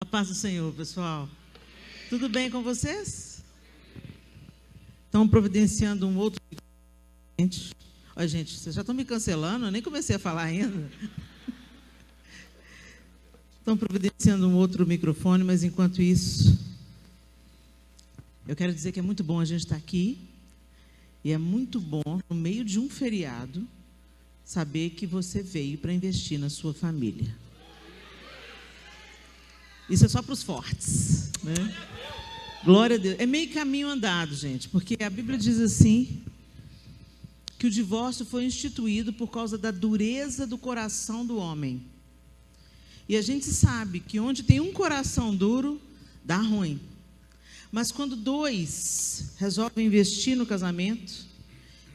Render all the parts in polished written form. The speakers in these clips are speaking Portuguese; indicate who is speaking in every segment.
Speaker 1: A paz do Senhor, pessoal. Tudo bem com vocês? Estão providenciando um outro... Olha, gente, vocês já estão me cancelando, eu nem comecei a falar ainda. Estão providenciando um outro microfone, mas enquanto isso, eu quero dizer que é muito bom a gente estar aqui, e é muito bom, no meio de um feriado, saber que você veio para investir na sua família. Isso é só para os fortes, né? Glória a Deus. É meio caminho andado, gente, porque a Bíblia diz assim, que o divórcio foi instituído por causa da dureza do coração do homem. E a gente sabe que onde tem um coração duro, dá ruim. Mas quando dois resolvem investir no casamento,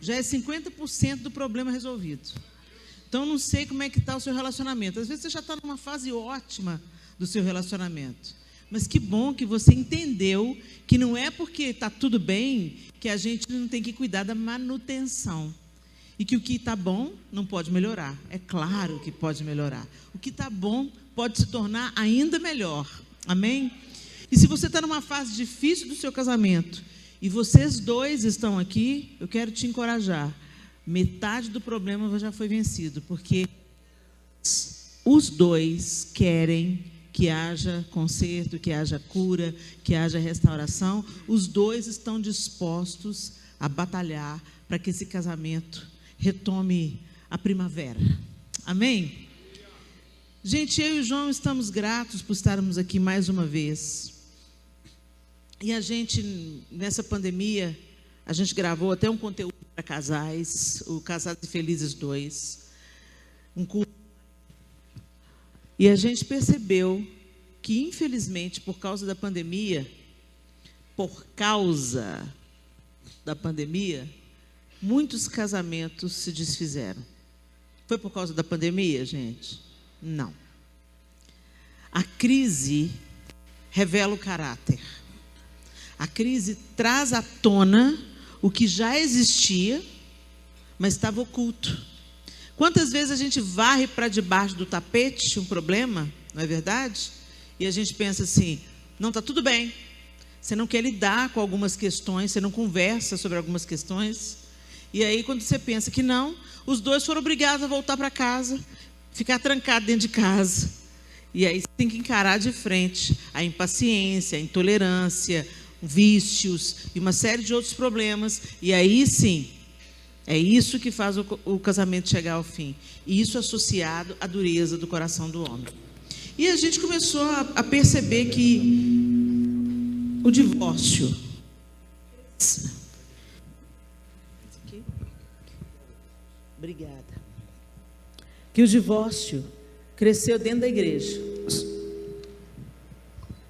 Speaker 1: já é 50% do problema resolvido. Então, não sei como é que está o seu relacionamento. Às vezes você já está numa fase ótima do seu relacionamento. Mas que bom que você entendeu que não é porque está tudo bem que a gente não tem que cuidar da manutenção. E que o que está bom não pode melhorar. É claro que pode melhorar. O que está bom pode se tornar ainda melhor. Amém? E se você está numa fase difícil do seu casamento e vocês dois estão aqui, eu quero te encorajar. Metade do problema já foi vencido, porque os dois querem que haja conserto, que haja cura, que haja restauração. Os dois estão dispostos a batalhar para que esse casamento retome a primavera. Amém? Gente, eu e o João estamos gratos por estarmos aqui mais uma vez. E a gente, nessa pandemia, a gente gravou até um conteúdo para casais, o Casados e Felizes 2, um curso. E a gente percebeu que, infelizmente, por causa da pandemia, muitos casamentos se desfizeram. Foi por causa da pandemia, gente? Não. A crise revela o caráter. A crise traz à tona o que já existia, mas estava oculto. Quantas vezes a gente varre para debaixo do tapete um problema, não é verdade? E a gente pensa assim, não, está tudo bem. Você não quer lidar com algumas questões, você não conversa sobre algumas questões. E aí, quando você pensa que não, os dois foram obrigados a voltar para casa, ficar trancado dentro de casa. E aí você tem que encarar de frente a impaciência, a intolerância, vícios e uma série de outros problemas. E aí sim, é isso que faz o casamento chegar ao fim. E isso associado à dureza do coração do homem. E a gente começou a perceber que o divórcio... Obrigada. Que o divórcio cresceu dentro da igreja.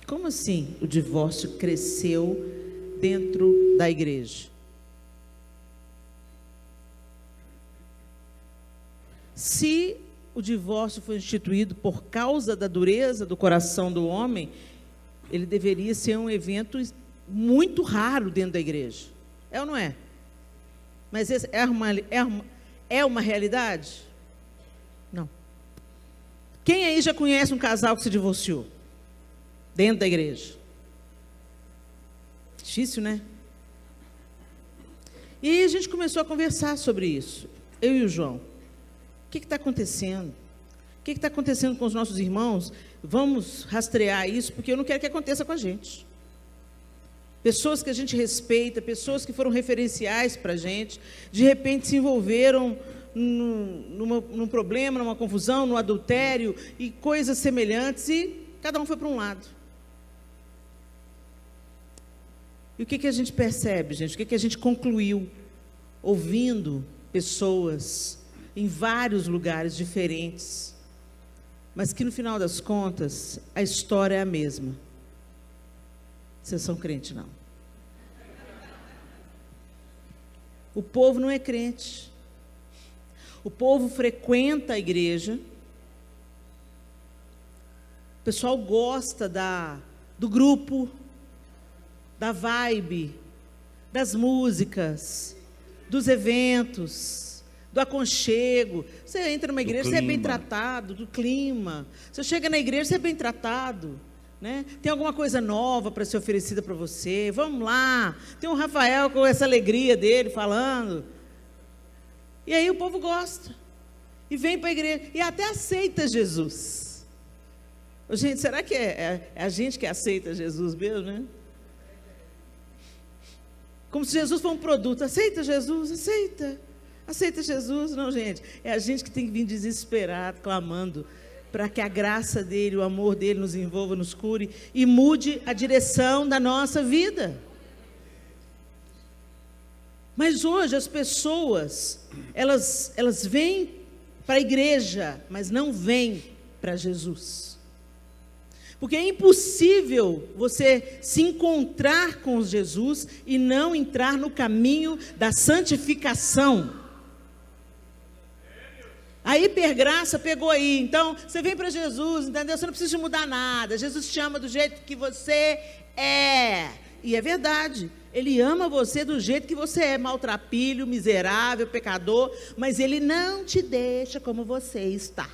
Speaker 1: Como assim o divórcio cresceu dentro da igreja? Se o divórcio foi instituído por causa da dureza do coração do homem, ele deveria ser um evento muito raro dentro da igreja. É ou não é? Mas é uma realidade? Não. Quem aí já conhece um casal que se divorciou? Dentro da igreja? Difícil, né? E aí a gente começou a conversar sobre isso. Eu e o João. O que está acontecendo? O que está acontecendo com os nossos irmãos? Vamos rastrear isso, porque eu não quero que aconteça com a gente. Pessoas que a gente respeita, pessoas que foram referenciais para a gente, de repente se envolveram num problema, numa confusão, no adultério e coisas semelhantes, e cada um foi para um lado. E o que a gente percebe, gente? O que a gente concluiu? Ouvindo pessoas em vários lugares diferentes, mas que no final das contas, a história é a mesma. Vocês são crentes, não? O povo não é crente. O povo frequenta a igreja. O pessoal gosta do grupo, da vibe, das músicas, dos eventos, do aconchego. Você entra numa igreja, você é bem tratado, do clima. Você chega na igreja, você é bem tratado, né? Tem alguma coisa nova para ser oferecida para você? Vamos lá. Tem um Rafael com essa alegria dele falando. E aí o povo gosta. E vem para a igreja. E até aceita Jesus. Gente, será que é a gente que aceita Jesus mesmo, né? Como se Jesus fosse um produto. Aceita Jesus? Aceita. Aceita Jesus? Não, gente. É a gente que tem que vir desesperado, clamando, para que a graça dele, o amor dele nos envolva, nos cure e mude a direção da nossa vida. Mas hoje as pessoas, elas vêm para a igreja, mas não vêm para Jesus. Porque é impossível você se encontrar com Jesus e não entrar no caminho da santificação. A hipergraça pegou aí. Então, você vem para Jesus, entendeu? Você não precisa mudar nada. Jesus te ama do jeito que você é. E é verdade. Ele ama você do jeito que você é, maltrapilho, miserável, pecador, mas Ele não te deixa como você está.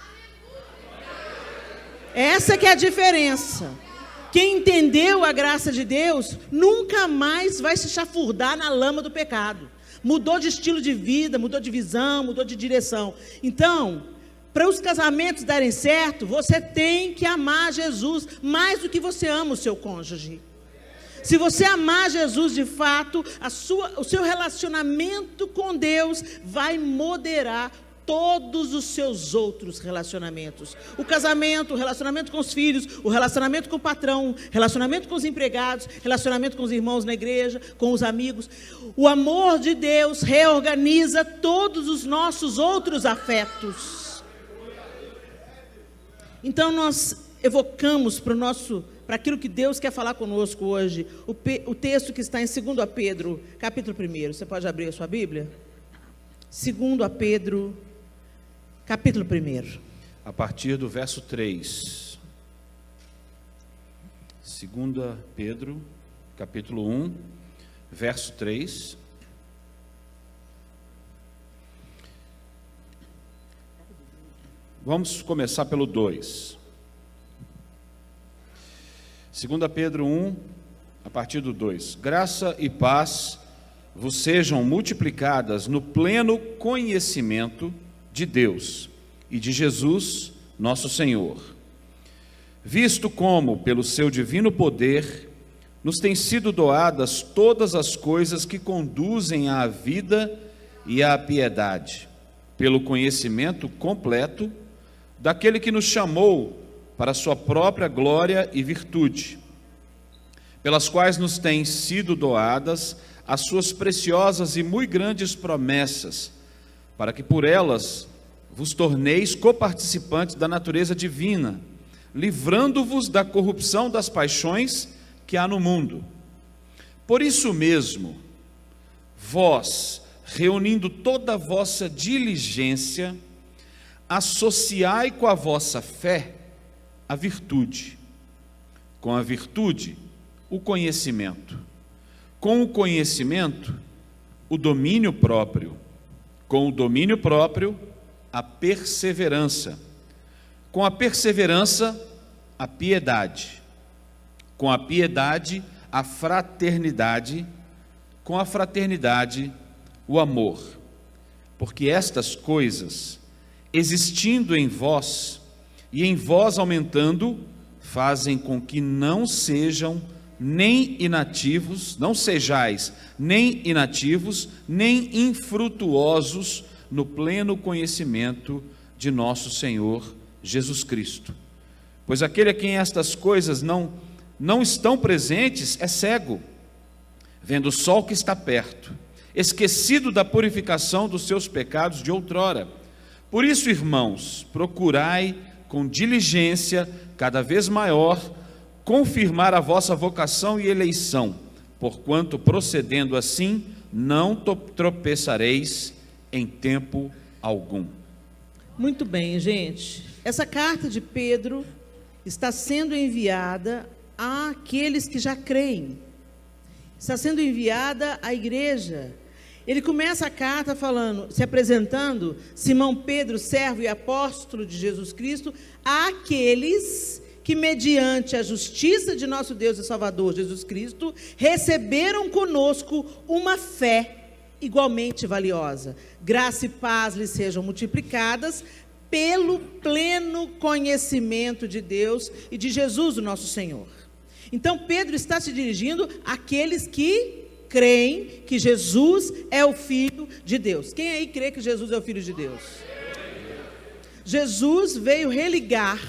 Speaker 1: Essa que é a diferença. Quem entendeu a graça de Deus, nunca mais vai se chafurdar na lama do pecado. Mudou de estilo de vida, mudou de visão, mudou de direção. Então, para os casamentos darem certo, você tem que amar Jesus mais do que você ama o seu cônjuge. Se você amar Jesus de fato, o seu relacionamento com Deus vai moderar todos os seus outros relacionamentos. O casamento, o relacionamento com os filhos, o relacionamento com o patrão, relacionamento com os empregados, relacionamento com os irmãos na igreja, com os amigos. O amor de Deus reorganiza todos os nossos outros afetos. Então nós evocamos para aquilo que Deus quer falar conosco hoje, o texto que está em 2 Pedro, capítulo 1. Você pode abrir a sua Bíblia? 2 Pedro, capítulo 1.
Speaker 2: A partir do verso 3. 2 Pedro, capítulo 1, verso 3. Vamos começar pelo 2. 2 Pedro 1, a partir do 2. Graça e paz vos sejam multiplicadas no pleno conhecimento de Deus e de Jesus, nosso Senhor. Visto como, pelo seu divino poder, nos têm sido doadas todas as coisas que conduzem à vida e à piedade, pelo conhecimento completo daquele que nos chamou para a sua própria glória e virtude, pelas quais nos têm sido doadas as suas preciosas e muito grandes promessas, para que por elas vos torneis coparticipantes da natureza divina, livrando-vos da corrupção das paixões que há no mundo. Por isso mesmo, vós, reunindo toda a vossa diligência, associai com a vossa fé a virtude, com a virtude, o conhecimento, com o conhecimento, o domínio próprio, com o domínio próprio, a perseverança, com a perseverança, a piedade, com a piedade, a fraternidade, com a fraternidade, o amor, porque estas coisas, existindo em vós, e em vós aumentando, fazem com que não sejais nem inativos, nem infrutuosos no pleno conhecimento de nosso Senhor Jesus Cristo. Pois aquele a quem estas coisas não estão presentes é cego, vendo o sol que está perto, esquecido da purificação dos seus pecados de outrora. Por isso, irmãos, procurai com diligência cada vez maior confirmar a vossa vocação e eleição, porquanto procedendo assim não tropeçareis em tempo algum.
Speaker 1: Muito bem, gente. Essa carta de Pedro está sendo enviada àqueles que já creem. Está sendo enviada à igreja. Ele começa a carta falando, se apresentando, Simão Pedro, servo e apóstolo de Jesus Cristo, àqueles que, mediante a justiça de nosso Deus e Salvador Jesus Cristo, receberam conosco uma fé igualmente valiosa. Graça e paz lhes sejam multiplicadas pelo pleno conhecimento de Deus e de Jesus, o nosso Senhor. Então, Pedro está se dirigindo àqueles que creem que Jesus é o Filho de Deus. Quem aí crê que Jesus é o Filho de Deus? Jesus veio religar,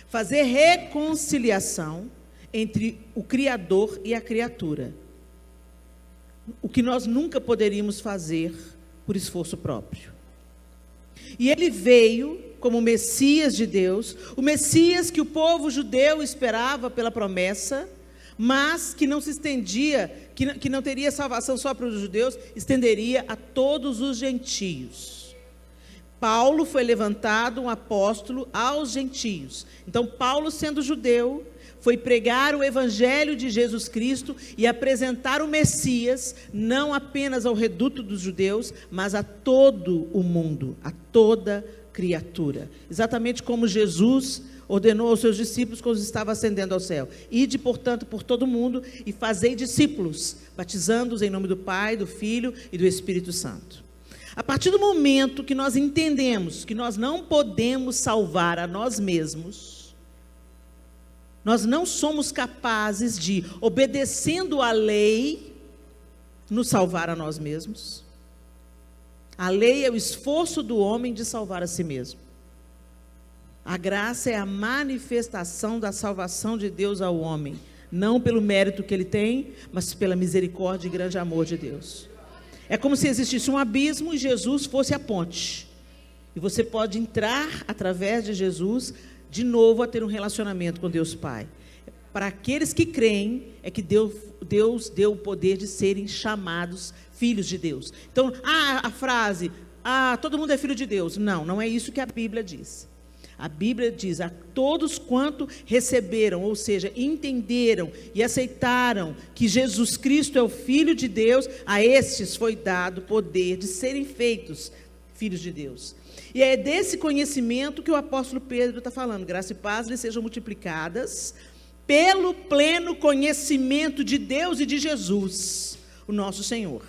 Speaker 1: fazer reconciliação entre o Criador e a criatura. O que nós nunca poderíamos fazer por esforço próprio. E ele veio como Messias de Deus, o Messias que o povo judeu esperava pela promessa, mas que não se estendia, que não teria salvação só para os judeus, estenderia a todos os gentios. Paulo foi levantado um apóstolo aos gentios. Então, Paulo, sendo judeu, foi pregar o evangelho de Jesus Cristo e apresentar o Messias, não apenas ao reduto dos judeus, mas a todo o mundo, a toda criatura. Exatamente como Jesus ordenou aos seus discípulos quando estava ascendendo ao céu. Ide, portanto, por todo o mundo e fazei discípulos, batizando-os em nome do Pai, do Filho e do Espírito Santo. A partir do momento que nós entendemos que nós não podemos salvar a nós mesmos, nós não somos capazes de, obedecendo à lei, nos salvar a nós mesmos. A lei é o esforço do homem de salvar a si mesmo. A graça é a manifestação da salvação de Deus ao homem, não pelo mérito que ele tem, mas pela misericórdia e grande amor de Deus. É como se existisse um abismo e Jesus fosse a ponte. E você pode entrar através de Jesus de novo a ter um relacionamento com Deus Pai. Para aqueles que creem, é que Deus deu o poder de serem chamados filhos de Deus. Então, a frase, todo mundo é filho de Deus. Não, não é isso que a Bíblia diz. A Bíblia diz, a todos quanto receberam, ou seja, entenderam e aceitaram que Jesus Cristo é o Filho de Deus, a estes foi dado o poder de serem feitos filhos de Deus. E é desse conhecimento que o apóstolo Pedro está falando, graça e paz lhes sejam multiplicadas pelo pleno conhecimento de Deus e de Jesus, o nosso Senhor.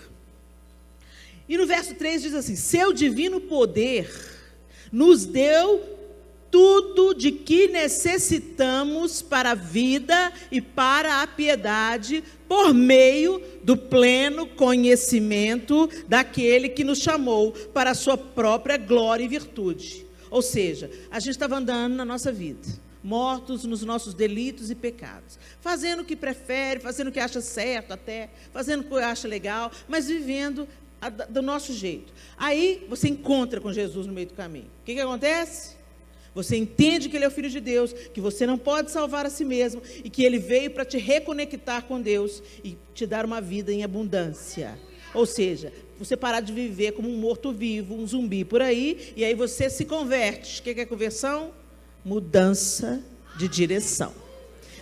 Speaker 1: E no verso 3 diz assim, seu divino poder nos deu tudo de que necessitamos para a vida e para a piedade, por meio do pleno conhecimento daquele que nos chamou para a sua própria glória e virtude. Ou seja, a gente estava andando na nossa vida, mortos nos nossos delitos e pecados, fazendo o que prefere, fazendo o que acha certo até, fazendo o que acha legal, mas vivendo do nosso jeito. Aí você encontra com Jesus no meio do caminho. O que acontece? Você entende que Ele é o Filho de Deus, que você não pode salvar a si mesmo e que Ele veio para te reconectar com Deus e te dar uma vida em abundância. Ou seja, você parar de viver como um morto-vivo, um zumbi por aí, e aí você se converte. O que é conversão? Mudança de direção.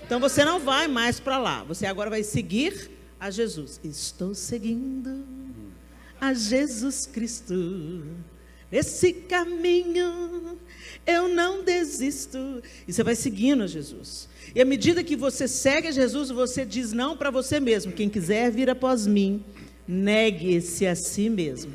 Speaker 1: Então você não vai mais para lá, você agora vai seguir a Jesus. Estou seguindo a Jesus Cristo. Esse caminho eu não desisto. E você vai seguindo a Jesus. E à medida que você segue a Jesus, você diz não para você mesmo. Quem quiser vir após mim, negue-se a si mesmo.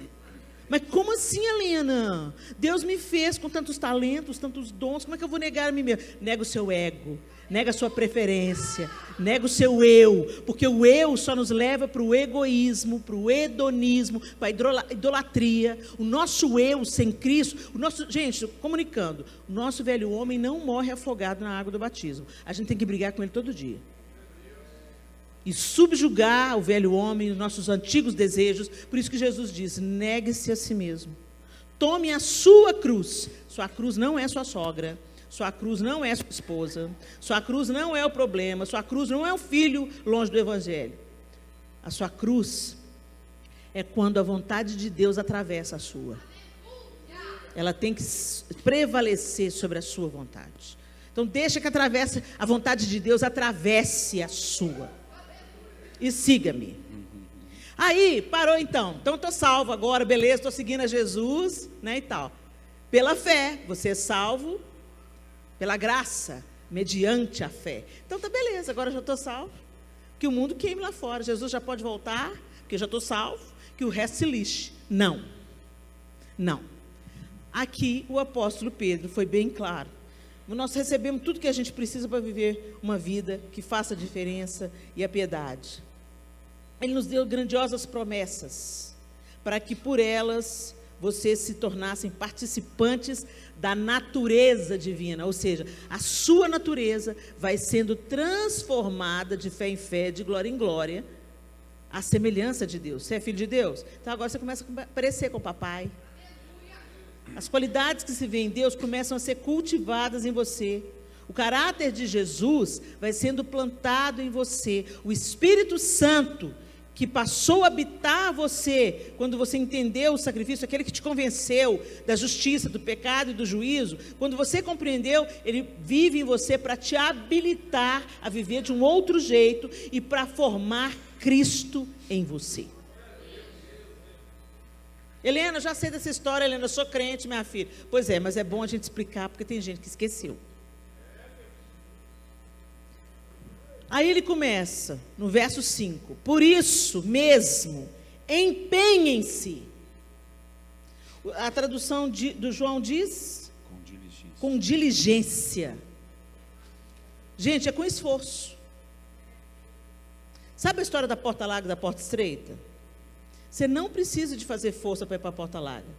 Speaker 1: Mas como assim, Helena? Deus me fez com tantos talentos, tantos dons, como é que eu vou negar a mim mesmo? Nega o seu ego, nega a sua preferência, nega o seu eu, porque o eu só nos leva para o egoísmo, para o hedonismo, para a idolatria. O nosso eu sem Cristo, gente, comunicando, o nosso velho homem não morre afogado na água do batismo. A gente tem que brigar com ele todo dia. E subjugar o velho homem, os nossos antigos desejos. Por isso que Jesus diz, negue-se a si mesmo. Tome a sua cruz. Sua cruz não é sua sogra. Sua cruz não é sua esposa. Sua cruz não é o problema. Sua cruz não é o filho longe do evangelho. A sua cruz é quando a vontade de Deus atravessa a sua. Ela tem que prevalecer sobre a sua vontade. Então deixa que a vontade de Deus atravesse a sua. E siga-me. Aí, parou então. Então, estou salvo agora, beleza, estou seguindo a Jesus, né, e tal. Pela fé, você é salvo pela graça. mediante a fé. Então tá beleza, agora eu já estou salvo. Que o mundo queime lá fora. Jesus já pode voltar, porque eu já estou salvo, que o resto se lixe. Não. Não. Aqui o apóstolo Pedro foi bem claro. Nós recebemos tudo que a gente precisa para viver uma vida que faça diferença e a piedade. Ele nos deu grandiosas promessas, para que por elas vocês se tornassem participantes da natureza divina, ou seja, a sua natureza vai sendo transformada de fé em fé, de glória em glória, à semelhança de Deus. Você é filho de Deus? Então agora você começa a parecer com o papai. As qualidades que se vê em Deus começam a ser cultivadas em você. O caráter de Jesus vai sendo plantado em você. O Espírito Santo, que passou a habitar você, quando você entendeu o sacrifício, aquele que te convenceu da justiça, do pecado e do juízo, quando você compreendeu, ele vive em você para te habilitar a viver de um outro jeito e para formar Cristo em você. Helena, já sei dessa história, Helena, eu sou crente, minha filha. Pois é, mas é bom a gente explicar, porque tem gente que esqueceu. Aí ele começa, no verso 5, por isso mesmo, empenhem-se. A tradução do João diz?
Speaker 2: Com diligência.
Speaker 1: Com diligência. Gente, é com esforço. Sabe a história da porta larga e da porta estreita? Você não precisa de fazer força para ir para a porta larga.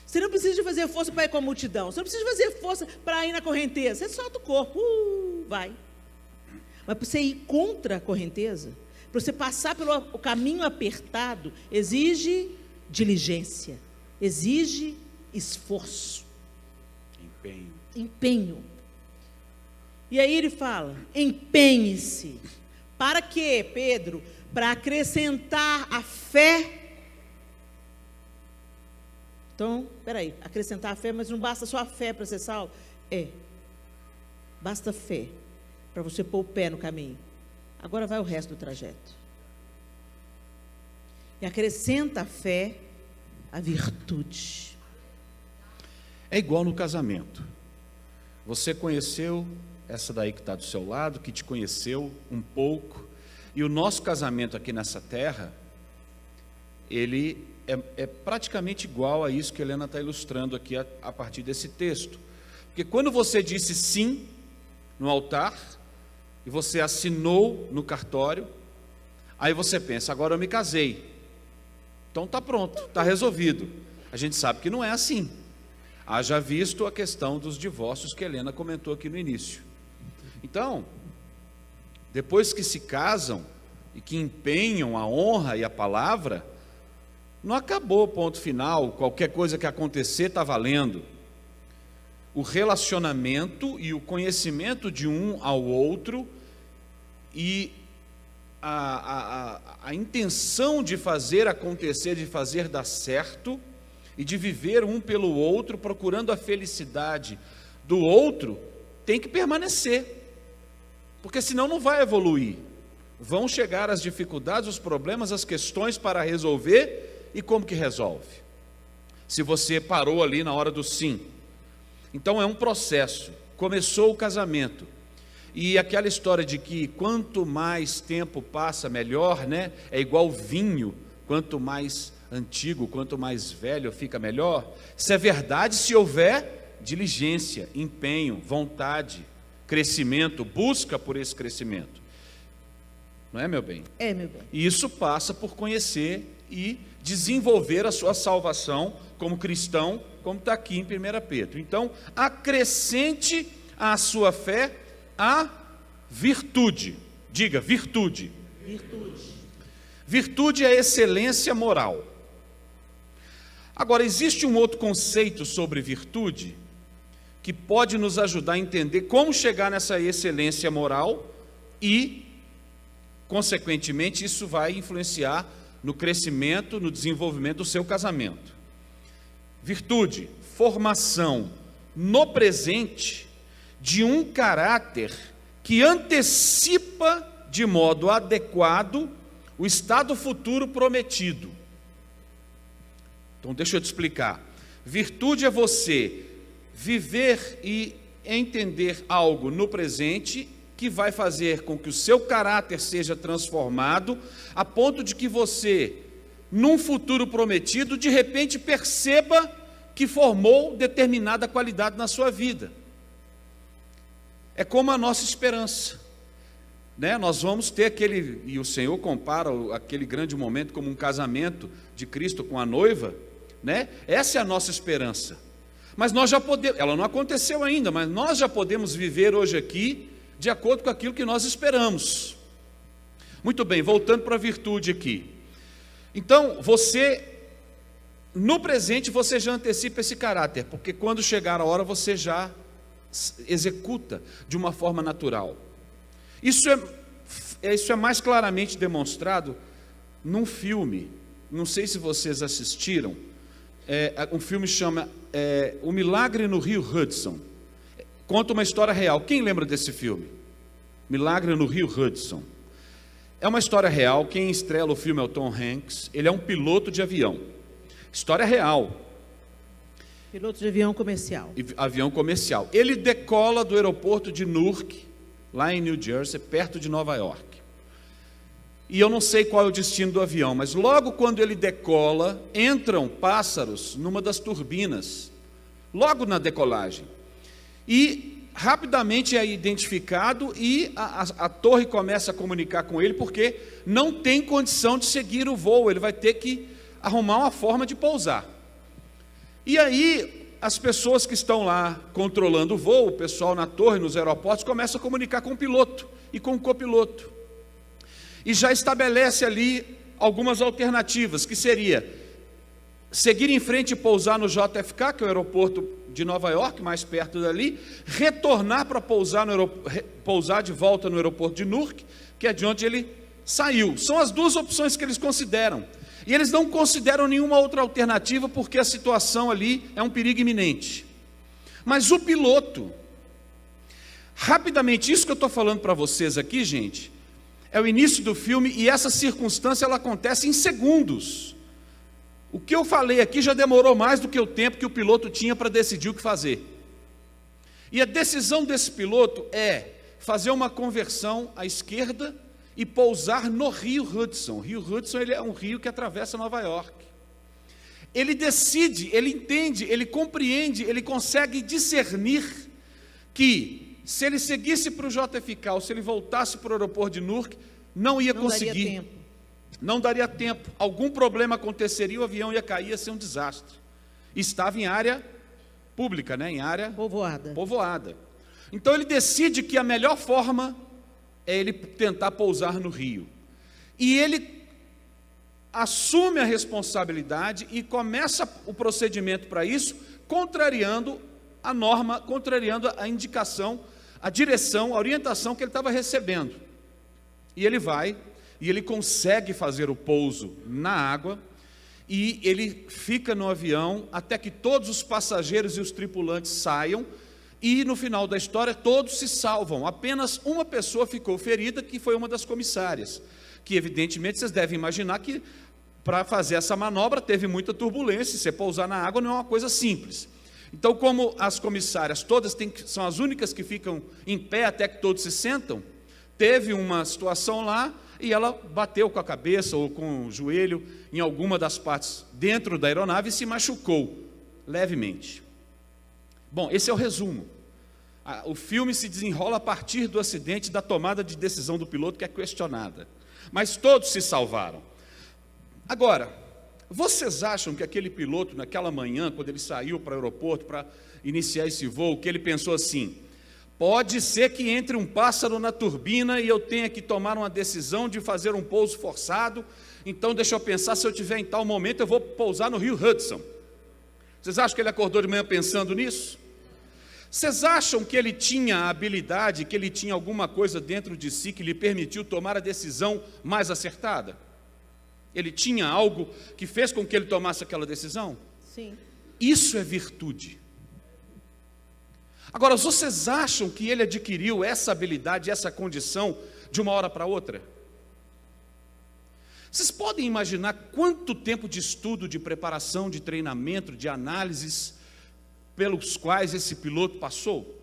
Speaker 1: Você não precisa de fazer força para ir com a multidão. Você não precisa de fazer força para ir na correnteza. Você solta o corpo, vai. Mas para você ir contra a correnteza, para você passar pelo caminho apertado, exige diligência, exige esforço. Empenho. E aí ele fala, empenhe-se. Para quê, Pedro? Para acrescentar a fé. Então, peraí, acrescentar a fé, mas não basta só a fé para ser salvo? Basta fé para você pôr o pé no caminho. Agora vai o resto do trajeto. E acrescenta a fé, a virtude.
Speaker 2: É igual no casamento. Você conheceu essa daí que está do seu lado, que te conheceu um pouco, e o nosso casamento aqui nessa terra, ele é praticamente igual a isso que a Helena está ilustrando aqui a partir desse texto. Porque quando você disse sim no altar, e você assinou no cartório, aí você pensa, agora eu me casei, então está pronto, está resolvido. A gente sabe que não é assim. Haja visto a questão dos divórcios que a Helena comentou aqui no início. Então, depois que se casam e que empenham a honra e a palavra, não acabou, ponto final, qualquer coisa que acontecer está valendo. O relacionamento e o conhecimento de um ao outro e a intenção de fazer acontecer, de fazer dar certo e de viver um pelo outro, procurando a felicidade do outro, tem que permanecer, porque senão não vai evoluir. Vão chegar as dificuldades, os problemas, as questões para resolver. E como que resolve? Se você parou ali na hora do sim. Então é um processo. Começou o casamento. E aquela história de que quanto mais tempo passa, melhor, né? É igual vinho. Quanto mais antigo, quanto mais velho fica melhor. Isso é verdade se houver diligência, empenho, vontade, crescimento, busca por esse crescimento. Não é, meu bem?
Speaker 1: É, meu bem.
Speaker 2: E isso passa por conhecer e desenvolver a sua salvação como cristão, como está aqui em 1 Pedro. Então, acrescente à sua fé a virtude. Diga, virtude.
Speaker 1: Virtude.
Speaker 2: Virtude é excelência moral. Agora, existe um outro conceito sobre virtude que pode nos ajudar a entender como chegar nessa excelência moral e, consequentemente, isso vai influenciar no crescimento, no desenvolvimento do seu casamento. Virtude, formação no presente de um caráter que antecipa de modo adequado o estado futuro prometido. Então, deixa eu te explicar. Virtude é você viver e entender algo no presente que vai fazer com que o seu caráter seja transformado, a ponto de que você, num futuro prometido, de repente perceba que formou determinada qualidade na sua vida. É como a nossa esperança, né? Nós vamos ter aquele, e o Senhor compara aquele grande momento como um casamento de Cristo com a noiva, né? Essa é a nossa esperança. Mas nós já podemos, ela não aconteceu ainda, mas nós já podemos viver hoje aqui de acordo com aquilo que nós esperamos. Muito bem, voltando para a virtude aqui. Então, no presente, você já antecipa esse caráter, porque quando chegar a hora, você já executa de uma forma natural. Isso é mais claramente demonstrado num filme, não sei se vocês assistiram, um filme chama O Milagre no Rio Hudson. Conta uma história real. Quem lembra desse filme? Milagre no Rio Hudson. É uma história real. Quem estrela o filme é o Tom Hanks. Ele é um piloto de avião. História real.
Speaker 1: Piloto de avião comercial.
Speaker 2: Avião comercial. Ele decola do aeroporto de Newark, lá em New Jersey, perto de Nova York. E eu não sei qual é o destino do avião, mas logo quando ele decola, entram pássaros numa das turbinas, logo na decolagem. E rapidamente é identificado e a torre começa a comunicar com ele, porque não tem condição de seguir o voo, ele vai ter que arrumar uma forma de pousar. E aí as pessoas que estão lá controlando o voo, o pessoal na torre, nos aeroportos, começam a comunicar com o piloto e com o copiloto. E já estabelece ali algumas alternativas, que seria seguir em frente e pousar no JFK, que é o aeroporto de Nova York, mais perto dali, retornar para pousar de volta no aeroporto de Newark, que é de onde ele saiu. São as duas opções que eles consideram. E eles não consideram nenhuma outra alternativa, porque a situação ali é um perigo iminente. Mas o piloto, rapidamente, isso que eu estou falando para vocês aqui, gente, é o início do filme, e essa circunstância ela acontece em segundos. O que eu falei aqui já demorou mais do que o tempo que o piloto tinha para decidir o que fazer. E a decisão desse piloto é fazer uma conversão à esquerda e pousar no Rio Hudson. O Rio Hudson ele é um rio que atravessa Nova York. Ele decide, ele entende, ele compreende, ele consegue discernir que se ele seguisse para o JFK ou se ele voltasse para o aeroporto de Newark, não ia conseguir. Não daria tempo. Algum problema aconteceria, o avião ia cair, ia ser um desastre. Estava em área pública, né? Em área povoada. Então ele decide que a melhor forma é ele tentar pousar no Rio. E ele assume a responsabilidade e começa o procedimento para isso, contrariando a norma, contrariando a indicação, a direção, a orientação que ele estava recebendo. E ele vai, e ele consegue fazer o pouso na água, e ele fica no avião até que todos os passageiros e os tripulantes saiam, e no final da história todos se salvam. Apenas uma pessoa ficou ferida, que foi uma das comissárias, que evidentemente vocês devem imaginar que para fazer essa manobra teve muita turbulência, você pousar na água não é uma coisa simples. Então, como as comissárias todas são as únicas que ficam em pé até que todos se sentam, teve uma situação lá e ela bateu com a cabeça ou com o joelho em alguma das partes dentro da aeronave e se machucou levemente. Bom, esse é o resumo. O filme se desenrola a partir do acidente, da tomada de decisão do piloto, que é questionada. Mas todos se salvaram. Agora, vocês acham que aquele piloto, naquela manhã, quando ele saiu para o aeroporto para iniciar esse voo, que ele pensou assim: pode ser que entre um pássaro na turbina e eu tenha que tomar uma decisão de fazer um pouso forçado, então deixa eu pensar, se eu tiver em tal momento eu vou pousar no Rio Hudson. Vocês acham que ele acordou de manhã pensando nisso? Vocês acham que ele tinha a habilidade, que ele tinha alguma coisa dentro de si que lhe permitiu tomar a decisão mais acertada? Ele tinha algo que fez com que ele tomasse aquela decisão?
Speaker 1: Sim.
Speaker 2: Isso é virtude. Agora, vocês acham que ele adquiriu essa habilidade, essa condição de uma hora para outra? Vocês podem imaginar quanto tempo de estudo, de preparação, de treinamento, de análises pelos quais esse piloto passou?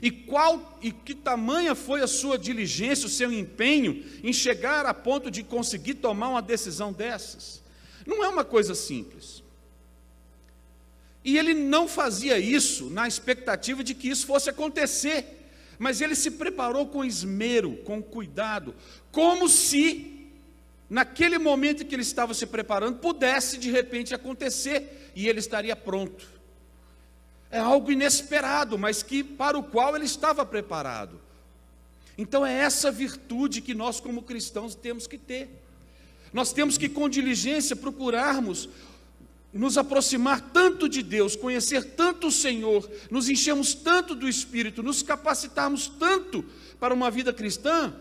Speaker 2: E que tamanha foi a sua diligência, o seu empenho em chegar a ponto de conseguir tomar uma decisão dessas? Não é uma coisa simples. E ele não fazia isso na expectativa de que isso fosse acontecer, mas ele se preparou com esmero, com cuidado, como se naquele momento em que ele estava se preparando pudesse de repente acontecer e ele estaria pronto. É algo inesperado, mas para o qual ele estava preparado. Então é essa virtude que nós como cristãos temos que ter. Nós temos que com diligência procurarmos nos aproximar tanto de Deus, conhecer tanto o Senhor, nos enchermos tanto do Espírito, nos capacitarmos tanto para uma vida cristã,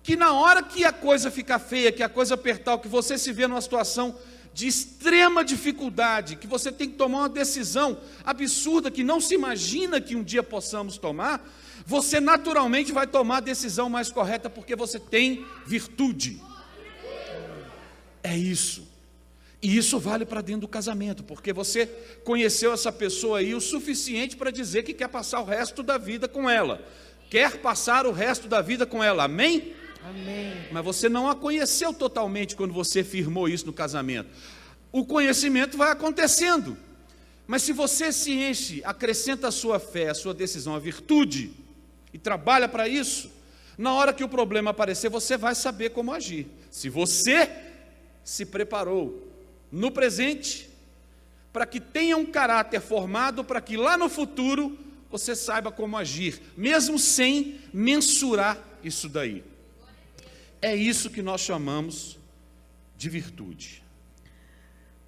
Speaker 2: que na hora que a coisa ficar feia, que a coisa apertar, que você se vê numa situação de extrema dificuldade, que você tem que tomar uma decisão absurda, que não se imagina que um dia possamos tomar, você naturalmente vai tomar a decisão mais correta, porque você tem virtude. É isso. E isso vale para dentro do casamento, porque você conheceu essa pessoa aí o suficiente para dizer que quer passar o resto da vida com ela. Quer passar o resto da vida com ela, amém?
Speaker 1: Amém.
Speaker 2: Mas você não a conheceu totalmente quando você firmou isso no casamento. O conhecimento vai acontecendo. Mas se você se enche, acrescenta a sua fé, a sua decisão, a virtude, e trabalha para isso, na hora que o problema aparecer, você vai saber como agir. Se você se preparou no presente, para que tenha um caráter formado, para que lá no futuro você saiba como agir, mesmo sem mensurar isso daí. É isso que nós chamamos de virtude.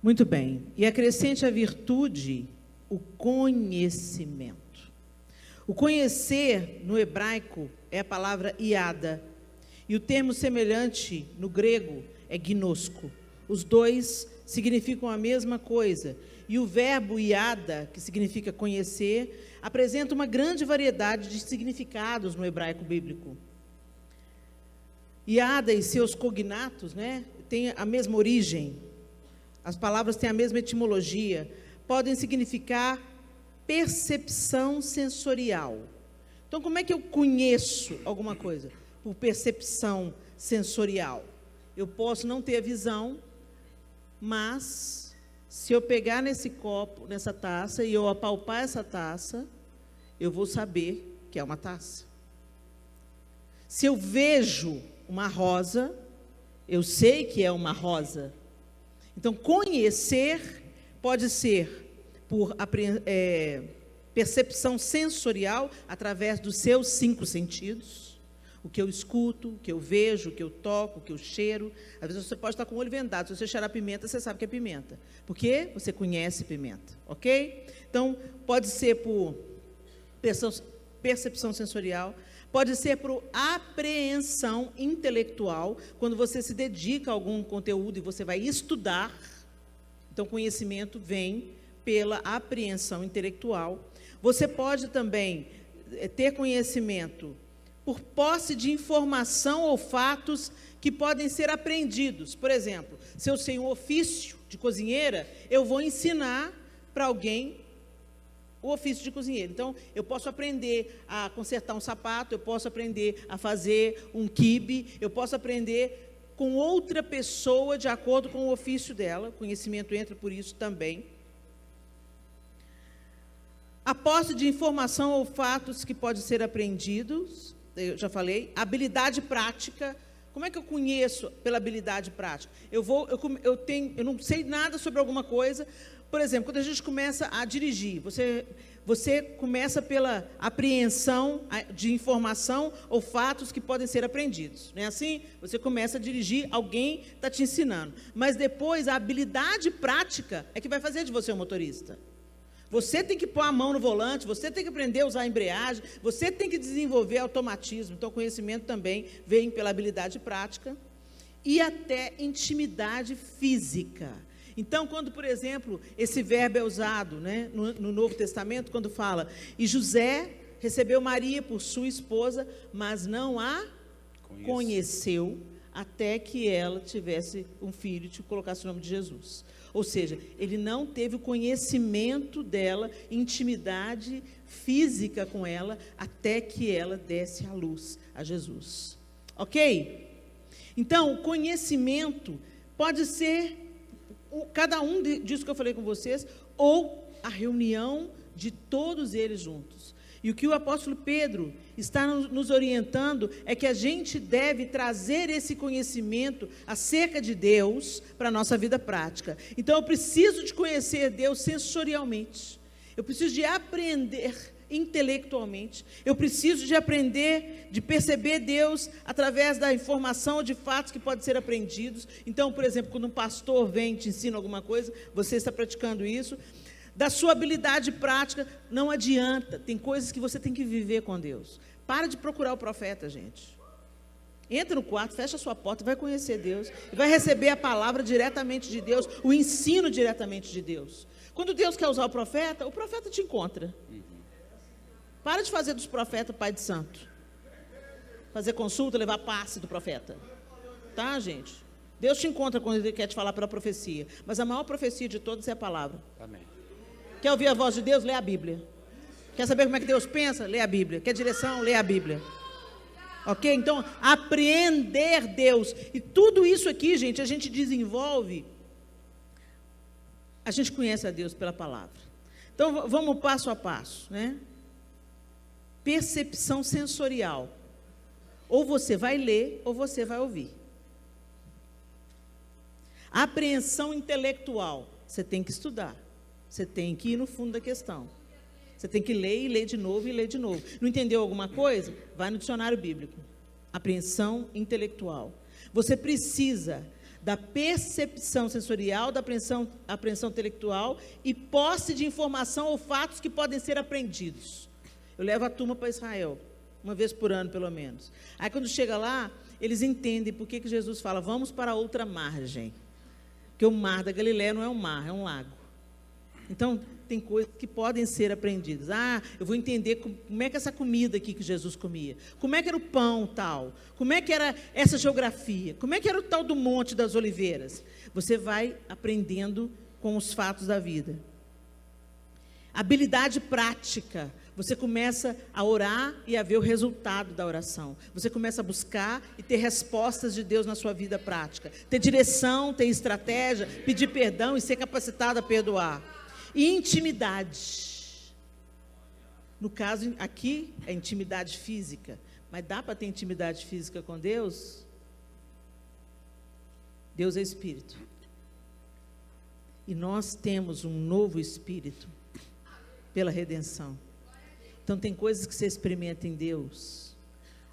Speaker 1: Muito bem. E acrescente a virtude o conhecimento. O conhecer, no hebraico, é a palavra iada. E o termo semelhante no grego é gnosco. Os dois significam a mesma coisa. E o verbo iada, que significa conhecer, apresenta uma grande variedade de significados no hebraico bíblico. Iada e seus cognatos, né, têm a mesma origem. As palavras têm a mesma etimologia. Podem significar percepção sensorial. Então, como é que eu conheço alguma coisa? Por percepção sensorial. Eu posso não ter a visão, mas se eu pegar nesse copo, nessa taça, e eu apalpar essa taça, eu vou saber que é uma taça. Se eu vejo uma rosa, eu sei que é uma rosa. Então, conhecer pode ser por percepção sensorial, através dos seus 5 sentidos. O que eu escuto, o que eu vejo, o que eu toco, o que eu cheiro. Às vezes você pode estar com o olho vendado. Se você cheirar pimenta, você sabe que é pimenta. Porque você conhece pimenta, ok? Então, pode ser por percepção sensorial, pode ser por apreensão intelectual, quando você se dedica a algum conteúdo e você vai estudar. Então, conhecimento vem pela apreensão intelectual. Você pode também ter conhecimento por posse de informação ou fatos que podem ser aprendidos. Por exemplo, se eu sei um ofício de cozinheira, eu vou ensinar para alguém o ofício de cozinheiro. Então, eu posso aprender a consertar um sapato, eu posso aprender a fazer um quibe, eu posso aprender com outra pessoa de acordo com o ofício dela. O conhecimento entra por isso também. A posse de informação ou fatos que podem ser aprendidos, eu já falei. Habilidade prática. Como é que eu conheço pela habilidade prática? Eu não sei nada sobre alguma coisa. Por exemplo, quando a gente começa a dirigir, você começa pela apreensão de informação ou fatos que podem ser aprendidos. Não é assim? Você começa a dirigir, alguém está te ensinando. Mas depois, a habilidade prática é que vai fazer de você um motorista. Você tem que pôr a mão no volante, você tem que aprender a usar a embreagem, você tem que desenvolver automatismo. Então, o conhecimento também vem pela habilidade prática e até intimidade física. Então, quando, por exemplo, esse verbo é usado, né, no Novo Testamento, quando fala, e José recebeu Maria por sua esposa, mas não a conheceu, até que ela tivesse um filho e colocasse o nome de Jesus. Ou seja, ele não teve o conhecimento dela, intimidade física com ela, até que ela desse à luz a Jesus. Ok? Então, o conhecimento pode ser cada um disso que eu falei com vocês, ou a reunião de todos eles juntos. E o que o apóstolo Pedro está nos orientando é que a gente deve trazer esse conhecimento acerca de Deus para a nossa vida prática. Então, eu preciso de conhecer Deus sensorialmente. Eu preciso de aprender intelectualmente. Eu preciso de aprender, de perceber Deus através da informação ou de fatos que podem ser aprendidos. Então, por exemplo, quando um pastor vem e te ensina alguma coisa, você está praticando isso. Da sua habilidade prática, não adianta. Tem coisas que você tem que viver com Deus. Para de procurar o profeta, gente. Entra no quarto, fecha a sua porta, vai conhecer Deus. E vai receber a palavra diretamente de Deus, o ensino diretamente de Deus. Quando Deus quer usar o profeta te encontra. Para de fazer dos profetas pai de santo. Fazer consulta, levar passe do profeta. Tá, gente? Deus te encontra quando Ele quer te falar pela profecia. Mas a maior profecia de todas é a palavra.
Speaker 2: Amém.
Speaker 1: Quer ouvir a voz de Deus? Lê a Bíblia. Quer saber como é que Deus pensa? Lê a Bíblia. Quer direção? Lê a Bíblia. Ok? Então, apreender Deus. E tudo isso aqui, gente, a gente desenvolve. A gente conhece a Deus pela palavra. Então, vamos passo a passo, né? Percepção sensorial. Ou você vai ler, ou você vai ouvir. Apreensão intelectual. Você tem que estudar. Você tem que ir no fundo da questão. Você tem que ler e ler de novo e ler de novo. Não entendeu alguma coisa? Vai no dicionário bíblico. Apreensão intelectual. Você precisa da percepção sensorial, da apreensão intelectual e posse de informação ou fatos que podem ser aprendidos. Eu levo a turma para Israel, uma vez por ano pelo menos. Aí quando chega lá, eles entendem por que Jesus fala, vamos para outra margem. Porque o mar da Galileia não é um mar, é um lago. Então, tem coisas que podem ser aprendidas. Eu vou entender como é que essa comida aqui que Jesus comia. Como é que era o pão tal. Como é que era essa geografia. Como é que era o tal do Monte das Oliveiras. Você vai aprendendo com os fatos da vida. Habilidade prática. Você começa a orar e a ver o resultado da oração. Você começa a buscar e ter respostas de Deus na sua vida prática. Ter direção, ter estratégia, pedir perdão e ser capacitado a perdoar. E intimidade. No caso aqui, é intimidade física. Mas dá para ter intimidade física com Deus? Deus é Espírito. E nós temos um novo Espírito pela redenção. Então tem coisas que você experimenta em Deus.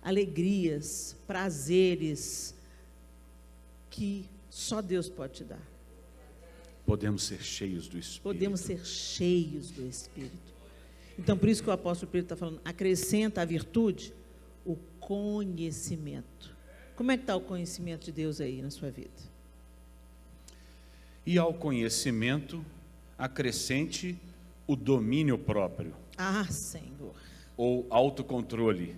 Speaker 1: Alegrias, prazeres, que só Deus pode te dar.
Speaker 2: Podemos ser cheios do Espírito.
Speaker 1: Podemos ser cheios do Espírito. Então, por isso que o apóstolo Pedro está falando, acrescenta à virtude o conhecimento. Como é que está o conhecimento de Deus aí na sua vida?
Speaker 2: E ao conhecimento, acrescente o domínio próprio.
Speaker 1: Senhor.
Speaker 2: Ou autocontrole.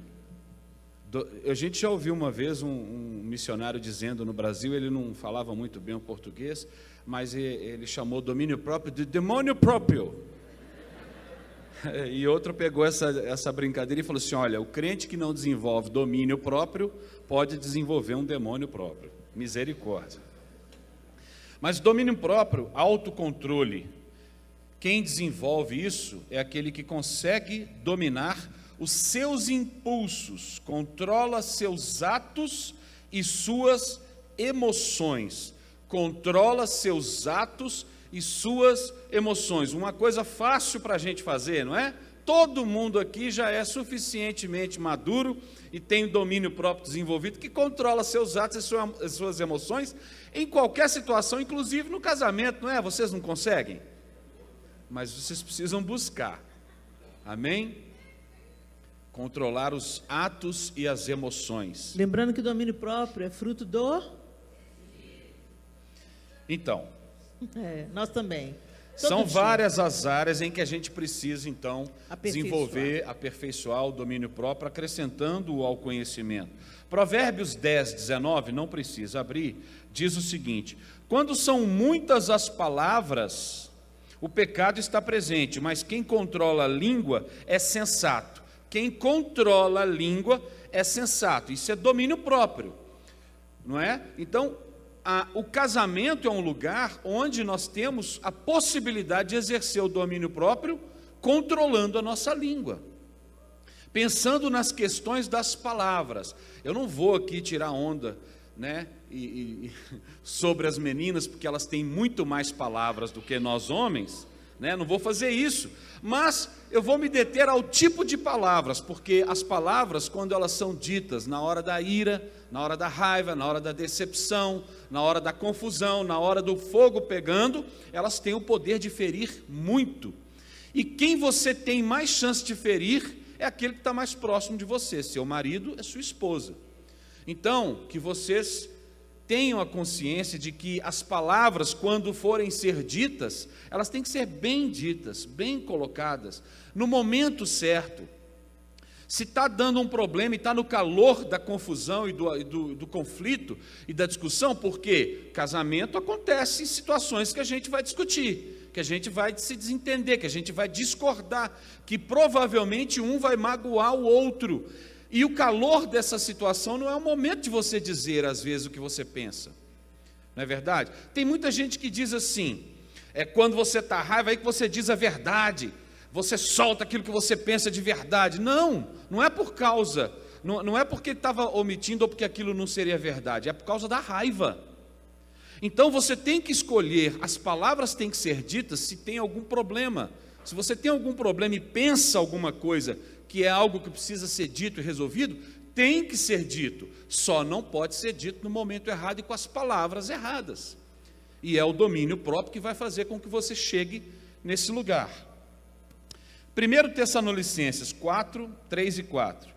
Speaker 2: A gente já ouviu uma vez um missionário dizendo no Brasil, ele não falava muito bem o português, mas ele chamou domínio próprio de demônio próprio. E outro pegou essa brincadeira e falou assim, olha, o crente que não desenvolve domínio próprio, pode desenvolver um demônio próprio. Misericórdia. Mas domínio próprio, autocontrole, quem desenvolve isso é aquele que consegue dominar os seus impulsos, controla seus atos e suas emoções. Controla seus atos e suas emoções. Uma coisa fácil para a gente fazer, não é? Todo mundo aqui já é suficientemente maduro e tem o domínio próprio desenvolvido, que controla seus atos e suas emoções em qualquer situação, inclusive no casamento, não é? Vocês não conseguem? Mas vocês precisam buscar. Amém? Controlar os atos e as emoções.
Speaker 1: Lembrando que o domínio próprio é fruto do...
Speaker 2: Então,
Speaker 1: nós também.
Speaker 2: São
Speaker 1: dia.
Speaker 2: várias as áreas em que a gente precisa, então,
Speaker 1: Aperfeiçoar.
Speaker 2: desenvolver, aperfeiçoar o domínio próprio, acrescentando-o ao conhecimento. Provérbios 10, 19, não precisa abrir, diz o seguinte: quando são muitas as palavras, o pecado está presente, mas quem controla a língua é sensato. Quem controla a língua é sensato. Isso é domínio próprio, não é? Então, o casamento é um lugar onde nós temos a possibilidade de exercer o domínio próprio, controlando a nossa língua, pensando nas questões das palavras. Eu não vou aqui tirar onda, né, sobre as meninas, porque elas têm muito mais palavras do que nós homens, né? Não vou fazer isso, mas eu vou me deter ao tipo de palavras, porque as palavras, quando elas são ditas na hora da ira, na hora da raiva, na hora da decepção, na hora da confusão, na hora do fogo pegando, elas têm o poder de ferir muito. E quem você tem mais chance de ferir é aquele que está mais próximo de você. Seu marido é sua esposa. Então, que vocês tenham a consciência de que as palavras, quando forem ser ditas, elas têm que ser bem ditas, bem colocadas, no momento certo. Se está dando um problema e está no calor da confusão e do conflito e da discussão, porque casamento acontece em situações que a gente vai discutir, que a gente vai se desentender, que a gente vai discordar, que provavelmente um vai magoar o outro. E o calor dessa situação não é o momento de você dizer, às vezes, o que você pensa. Não é verdade? Tem muita gente que diz assim, quando você está raiva, aí que você diz a verdade, você solta aquilo que você pensa de verdade. Não, não é por causa, não é porque estava omitindo ou porque aquilo não seria verdade, é por causa da raiva. Então você tem que escolher, as palavras têm que ser ditas se tem algum problema. Se você tem algum problema e pensa alguma coisa que é algo que precisa ser dito e resolvido, tem que ser dito, só não pode ser dito no momento errado e com as palavras erradas. E é o domínio próprio que vai fazer com que você chegue nesse lugar. 1 Tessalonicenses 4, 3 e 4.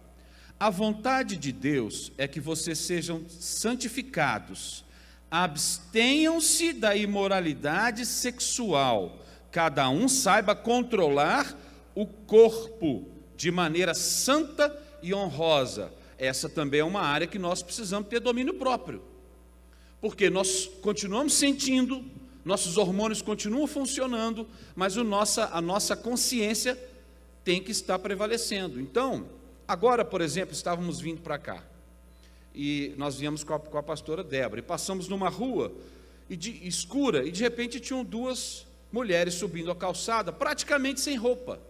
Speaker 2: A vontade de Deus é que vocês sejam santificados, abstenham-se da imoralidade sexual, cada um saiba controlar o corpo de maneira santa e honrosa. Essa também é uma área que nós precisamos ter domínio próprio, porque nós continuamos sentindo, nossos hormônios continuam funcionando, mas a nossa consciência tem que estar prevalecendo. Então, agora, por exemplo, estávamos vindo para cá, e nós viemos com a pastora Débora, e passamos numa rua escura, e de repente tinham duas mulheres subindo a calçada, praticamente sem roupa.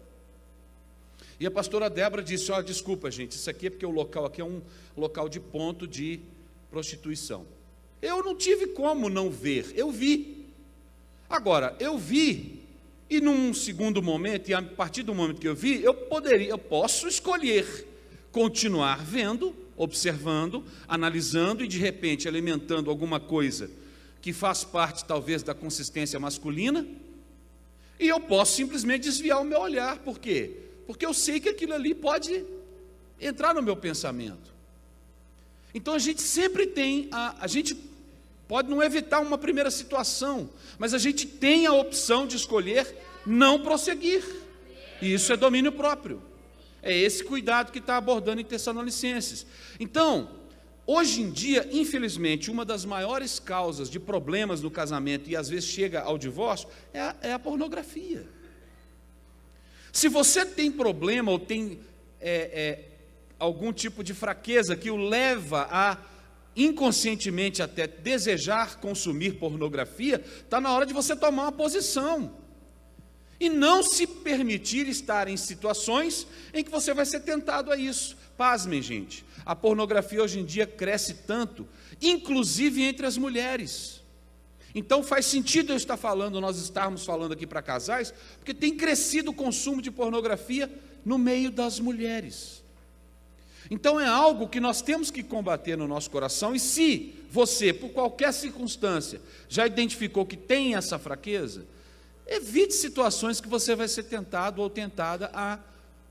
Speaker 2: E a pastora Débora disse: olha, desculpa gente, isso aqui é porque o local aqui é um local de ponto de prostituição. Eu não tive como não ver, eu vi. Agora, eu vi, e num segundo momento, e a partir do momento que eu vi, eu posso escolher continuar vendo, observando, analisando e de repente alimentando alguma coisa que faz parte talvez da consistência masculina, e eu posso simplesmente desviar o meu olhar. Por quê? Porque eu sei que aquilo ali pode entrar no meu pensamento. Então a gente sempre tem, a gente pode não evitar uma primeira situação, mas a gente tem a opção de escolher não prosseguir. E isso é domínio próprio. É esse cuidado que está abordando em Tessalonicenses. Então, hoje em dia, infelizmente, uma das maiores causas de problemas no casamento, e às vezes chega ao divórcio, é a pornografia. Se você tem problema ou tem algum tipo de fraqueza que o leva a, inconscientemente até, desejar consumir pornografia, está na hora de você tomar uma posição. E não se permitir estar em situações em que você vai ser tentado a isso. Pasmem, gente, a pornografia hoje em dia cresce tanto, inclusive entre as mulheres. Então faz sentido nós estarmos falando aqui para casais, porque tem crescido o consumo de pornografia no meio das mulheres. Então é algo que nós temos que combater no nosso coração, e se você, por qualquer circunstância, já identificou que tem essa fraqueza, evite situações que você vai ser tentado ou tentada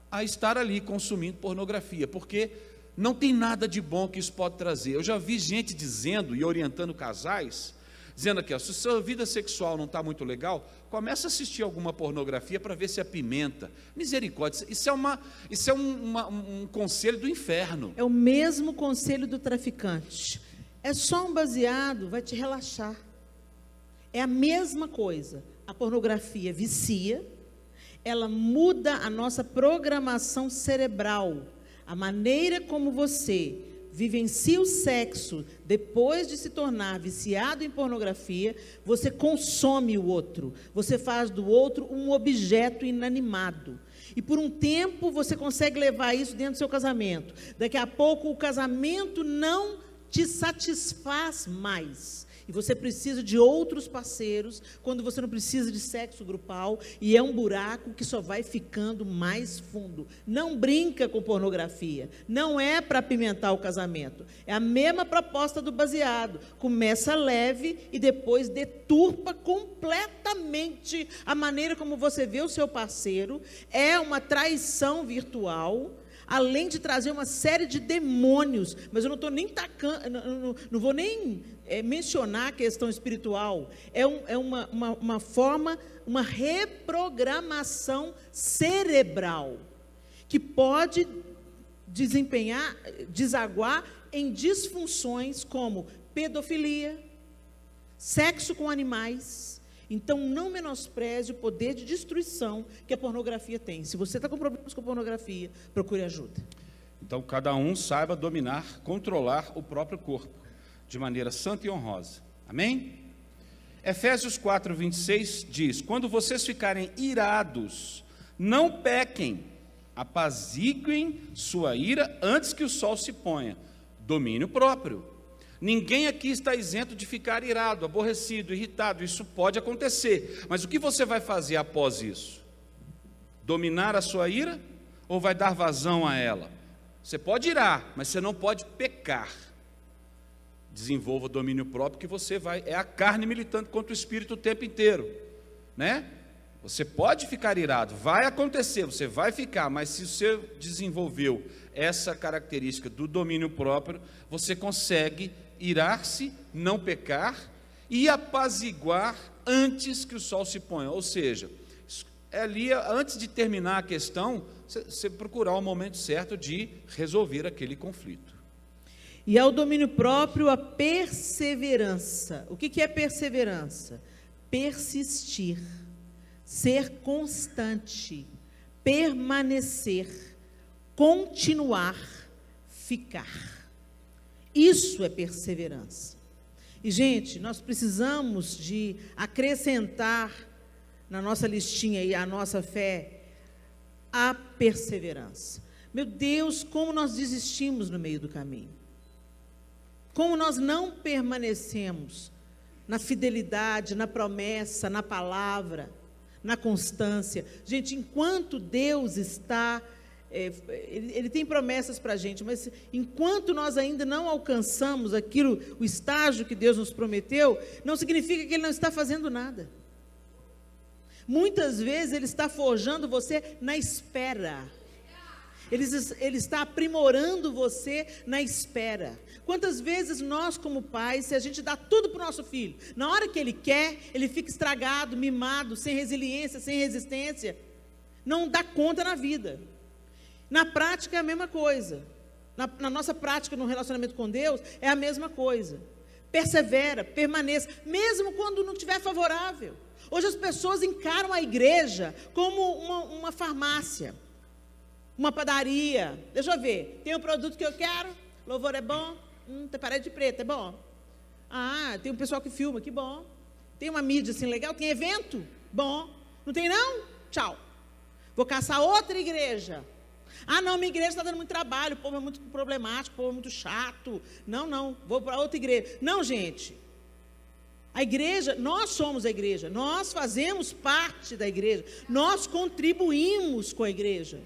Speaker 2: a estar ali consumindo pornografia, porque não tem nada de bom que isso pode trazer. Eu já vi gente dizendo e orientando casais, dizendo aqui, ó, se a sua vida sexual não está muito legal, começa a assistir alguma pornografia para ver se apimenta. Misericórdia, isso é um conselho do inferno.
Speaker 1: É o mesmo conselho do traficante. É só um baseado, vai te relaxar. É a mesma coisa. A pornografia vicia, ela muda a nossa programação cerebral. A maneira como você vivencia o sexo depois de se tornar viciado em pornografia, você consome o outro. Você faz do outro um objeto inanimado. E por um tempo você consegue levar isso dentro do seu casamento. Daqui a pouco o casamento não te satisfaz mais. E você precisa de outros parceiros, quando você não precisa de sexo grupal, e é um buraco que só vai ficando mais fundo. Não brinca com pornografia, não é para apimentar o casamento. É a mesma proposta do baseado. Começa leve e depois deturpa completamente a maneira como você vê o seu parceiro. É uma traição virtual, além de trazer uma série de demônios, mas eu não estou nem tacando, não vou nem mencionar a questão espiritual. É uma forma, uma reprogramação cerebral, que pode desaguar em disfunções como pedofilia, sexo com animais. Então, não menospreze o poder de destruição que a pornografia tem. Se você está com problemas com pornografia, procure ajuda.
Speaker 2: Então, cada um saiba dominar, controlar o próprio corpo, de maneira santa e honrosa. Amém? Efésios 4:26 diz: quando vocês ficarem irados, não pequem, apaziguem sua ira antes que o sol se ponha. Domínio próprio. Ninguém aqui está isento de ficar irado, aborrecido, irritado. Isso pode acontecer. Mas o que você vai fazer após isso? Dominar a sua ira ou vai dar vazão a ela? Você pode irar, mas você não pode pecar. Desenvolva domínio próprio, que você vai... É a carne militando contra o espírito o tempo inteiro, né? Você pode ficar irado, vai acontecer, você vai ficar, mas se você desenvolveu essa característica do domínio próprio, você consegue irar-se, não pecar e apaziguar antes que o sol se ponha. Ou seja, ali, antes de terminar a questão, você procurar o momento certo de resolver aquele conflito.
Speaker 1: E ao domínio próprio, a perseverança. O que é perseverança? Persistir, ser constante, permanecer, continuar, ficar. Isso é perseverança. E, gente, nós precisamos de acrescentar na nossa listinha aí, a nossa fé, a perseverança. Meu Deus, como nós desistimos no meio do caminho. Como nós não permanecemos na fidelidade, na promessa, na palavra, na constância. Gente, enquanto Deus está... Ele tem promessas para a gente, mas enquanto nós ainda não alcançamos aquilo, o estágio que Deus nos prometeu, não significa que Ele não está fazendo nada. Muitas vezes Ele está forjando você na espera. Ele está aprimorando você na espera. Quantas vezes nós, como pais, se a gente dá tudo para o nosso filho, na hora que ele quer, ele fica estragado, mimado, sem resiliência, sem resistência, não dá conta na vida. Na prática é a mesma coisa. Na nossa prática no relacionamento com Deus é a mesma coisa. Persevera, permaneça, mesmo quando não estiver favorável. Hoje as pessoas encaram a igreja como uma farmácia, uma padaria. Deixa eu ver, tem um produto que eu quero, louvor é bom, tem parede preta, é bom. Ah, tem um pessoal que filma, que bom. Tem uma mídia assim legal, tem evento, bom. Não tem não? Tchau. Vou caçar outra igreja. Ah, não, minha igreja está dando muito trabalho, o povo é muito problemático, o povo é muito chato. Não, vou para outra igreja. Não, gente. A igreja, nós somos a igreja, nós fazemos parte da igreja, nós contribuímos com a igreja.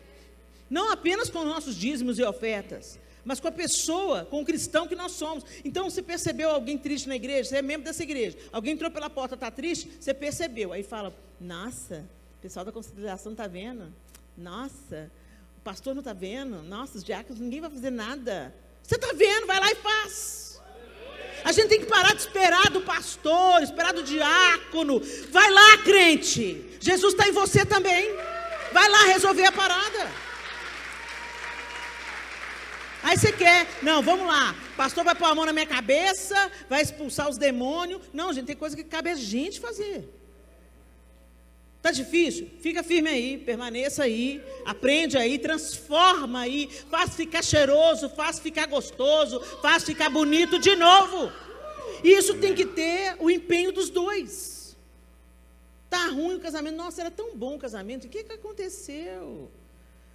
Speaker 1: Não apenas com nossos dízimos e ofertas, mas com a pessoa, com o cristão que nós somos. Então, você percebeu alguém triste na igreja, você é membro dessa igreja, alguém entrou pela porta, está triste, você percebeu. Aí fala, nossa, o pessoal da consideração está vendo? Nossa, o pastor não está vendo? Nossa, os diáconos, ninguém vai fazer nada. Você está vendo, vai lá e faz. A gente tem que parar de esperar do pastor, esperar do diácono. Vai lá, crente. Jesus está em você também. Vai lá resolver a parada. Aí você quer, não, vamos lá, o pastor vai pôr a mão na minha cabeça, vai expulsar os demônios. Não, gente, tem coisa que cabe a gente fazer. Está difícil? Fica firme aí, permaneça aí, aprende aí, transforma aí, faz ficar cheiroso, faz ficar gostoso, faz ficar bonito de novo. E isso tem que ter o empenho dos dois. Está ruim o casamento, nossa, era tão bom o casamento, o que aconteceu?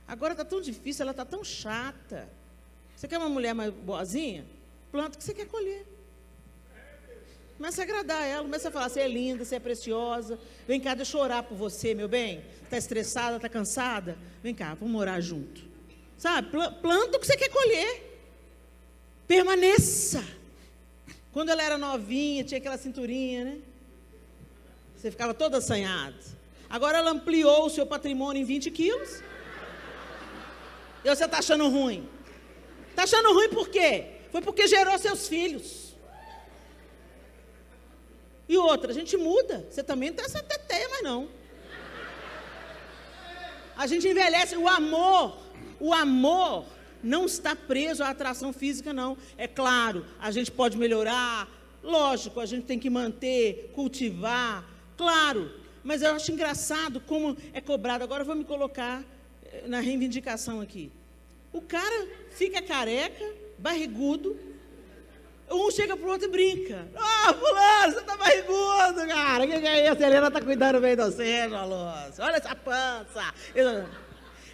Speaker 1: Agora está tão difícil, ela está tão chata. Você quer uma mulher mais boazinha? Planta o que você quer colher. Começa a agradar ela, começa a falar, você é linda, você é preciosa, vem cá, deixa eu orar por você, meu bem. Está estressada, está cansada? Vem cá, vamos orar junto. Sabe, planta o que você quer colher. Permaneça. Quando ela era novinha, tinha aquela cinturinha, né? Você ficava toda assanhada. Agora ela ampliou o seu patrimônio em 20 quilos. E você está achando ruim? Está achando ruim por quê? Foi porque gerou seus filhos. E outra, a gente muda. Você também não tem essa teteia, mas não. A gente envelhece. O amor não está preso à atração física, não. É claro, a gente pode melhorar. Lógico, a gente tem que manter, cultivar. Claro, mas eu acho engraçado como é cobrado. Agora eu vou me colocar na reivindicação aqui. O cara fica careca, barrigudo, um chega pro outro e brinca. Fulano, você tá barrigudo, cara. O que é isso? A Helena tá cuidando bem de você, Alonso. Olha essa pança.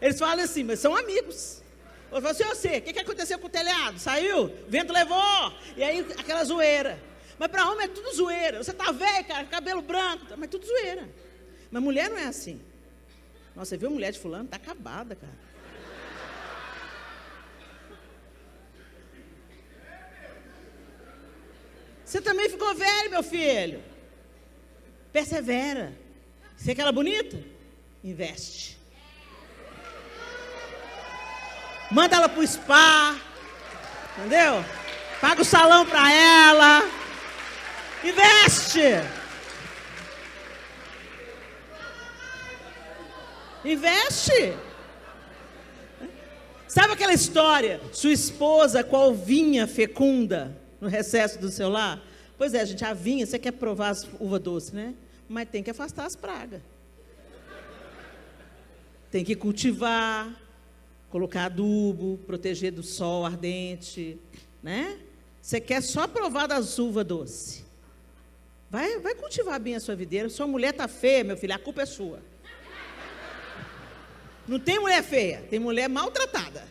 Speaker 1: Eles falam assim, mas são amigos. Eu falo assim, você, o que aconteceu com o telhado? Saiu? O vento levou. E aí, aquela zoeira. Mas para homem é tudo zoeira. Você tá velho, cara, cabelo branco, mas tudo zoeira. Mas mulher não é assim. Nossa, você viu a mulher de fulano? Tá acabada, cara. Você também ficou velho, meu filho. Persevera. Você quer ela bonita? Investe. Manda ela pro spa. Entendeu? Paga o salão para ela. Investe. Investe. Sabe aquela história? Sua esposa qual vinha fecunda no recesso do seu lar? Pois é, gente, a vinha, você quer provar as uva doce, né? Mas tem que afastar as pragas. Tem que cultivar, colocar adubo, proteger do sol ardente, né? Você quer só provar das uvas doces. Vai cultivar bem a sua videira. Sua mulher está feia, meu filho, a culpa é sua. Não tem mulher feia, tem mulher maltratada.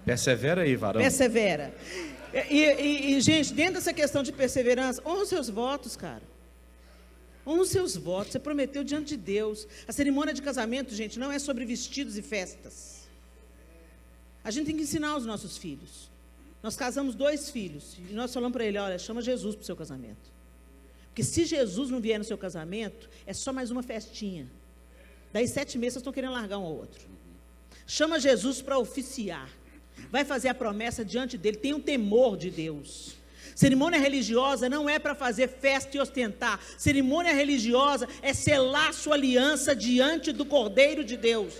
Speaker 2: Persevera aí, varão.
Speaker 1: Persevera. E, gente, dentro dessa questão de perseverança, honra os seus votos, cara. Honra os seus votos. Você prometeu diante de Deus. A cerimônia de casamento, gente, não é sobre vestidos e festas. A gente tem que ensinar os nossos filhos. Nós casamos 2 filhos. E nós falamos para ele, olha, chama Jesus para o seu casamento. Porque se Jesus não vier no seu casamento, é só mais uma festinha. Daí 7 meses vocês estão querendo largar um ao outro. Chama Jesus para oficiar. Vai fazer a promessa diante dele. Tem um temor de Deus. Cerimônia religiosa não é para fazer festa e ostentar. Cerimônia religiosa é selar sua aliança diante do Cordeiro de Deus.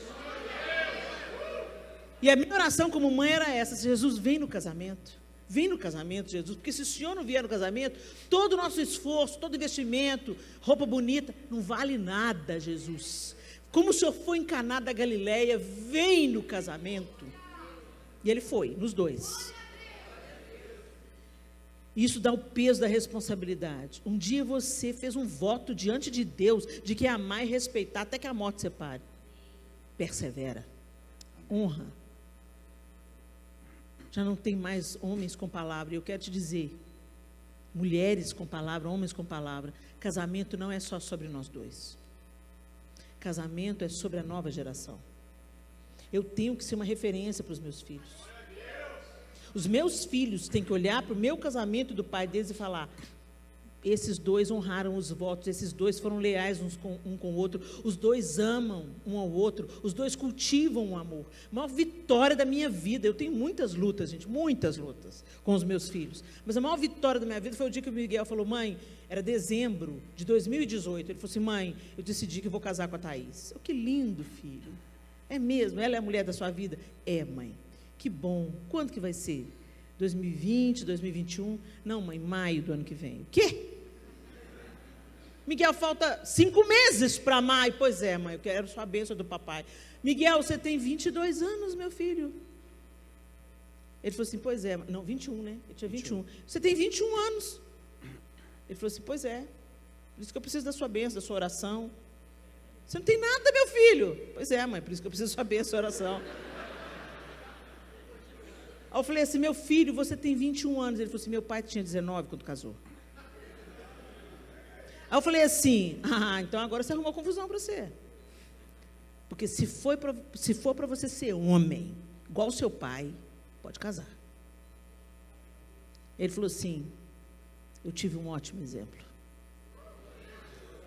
Speaker 1: E a minha oração como mãe era essa: Jesus, vem no casamento. Vem no casamento, Jesus, porque se o Senhor não vier no casamento, todo o nosso esforço, todo investimento, roupa bonita, não vale nada, Jesus. Como o Senhor foi em Caná da Galileia, vem no casamento. E ele foi, nos 2. Isso dá o peso da responsabilidade. Um dia você fez um voto diante de Deus, de que amar e respeitar até que a morte separe. Persevera. Honra. Já não tem mais homens com palavra. E eu quero te dizer, mulheres com palavra, homens com palavra, casamento não é só sobre nós 2. Casamento é sobre a nova geração. Eu tenho que ser uma referência para os meus filhos. Os meus filhos têm que olhar para o meu casamento do pai deles e falar: esses dois honraram os votos, esses dois foram leais um com o outro, os dois amam um ao outro, os dois cultivam o amor. A maior vitória da minha vida, eu tenho muitas lutas, gente, muitas lutas com os meus filhos, mas a maior vitória da minha vida foi o dia que o Miguel falou: mãe, era dezembro de 2018, ele falou assim: mãe, eu decidi que eu vou casar com a Thaís. Que lindo, filho. É mesmo? Ela é a mulher da sua vida? É, mãe. Que bom. Quando que vai ser? 2020, 2021? Não, mãe, maio do ano que vem. O quê? Miguel, falta 5 meses para maio. Pois é, mãe, eu quero sua bênção do papai. Miguel, você tem 22 anos, meu filho. Ele falou assim: pois é. Não, 21, né? Ele tinha 21. Você tem 21 anos. Ele falou assim: pois é. Por isso que eu preciso da sua bênção, da sua oração. Você não tem nada, meu filho. Pois é, mãe, por isso que eu preciso da sua bênção, da sua oração. Aí eu falei assim: meu filho, você tem 21 anos. Ele falou assim: meu pai tinha 19 quando casou. Aí eu falei assim: então agora você arrumou confusão para você. Porque se for para você ser homem, igual o seu pai, pode casar. Ele falou assim: eu tive um ótimo exemplo.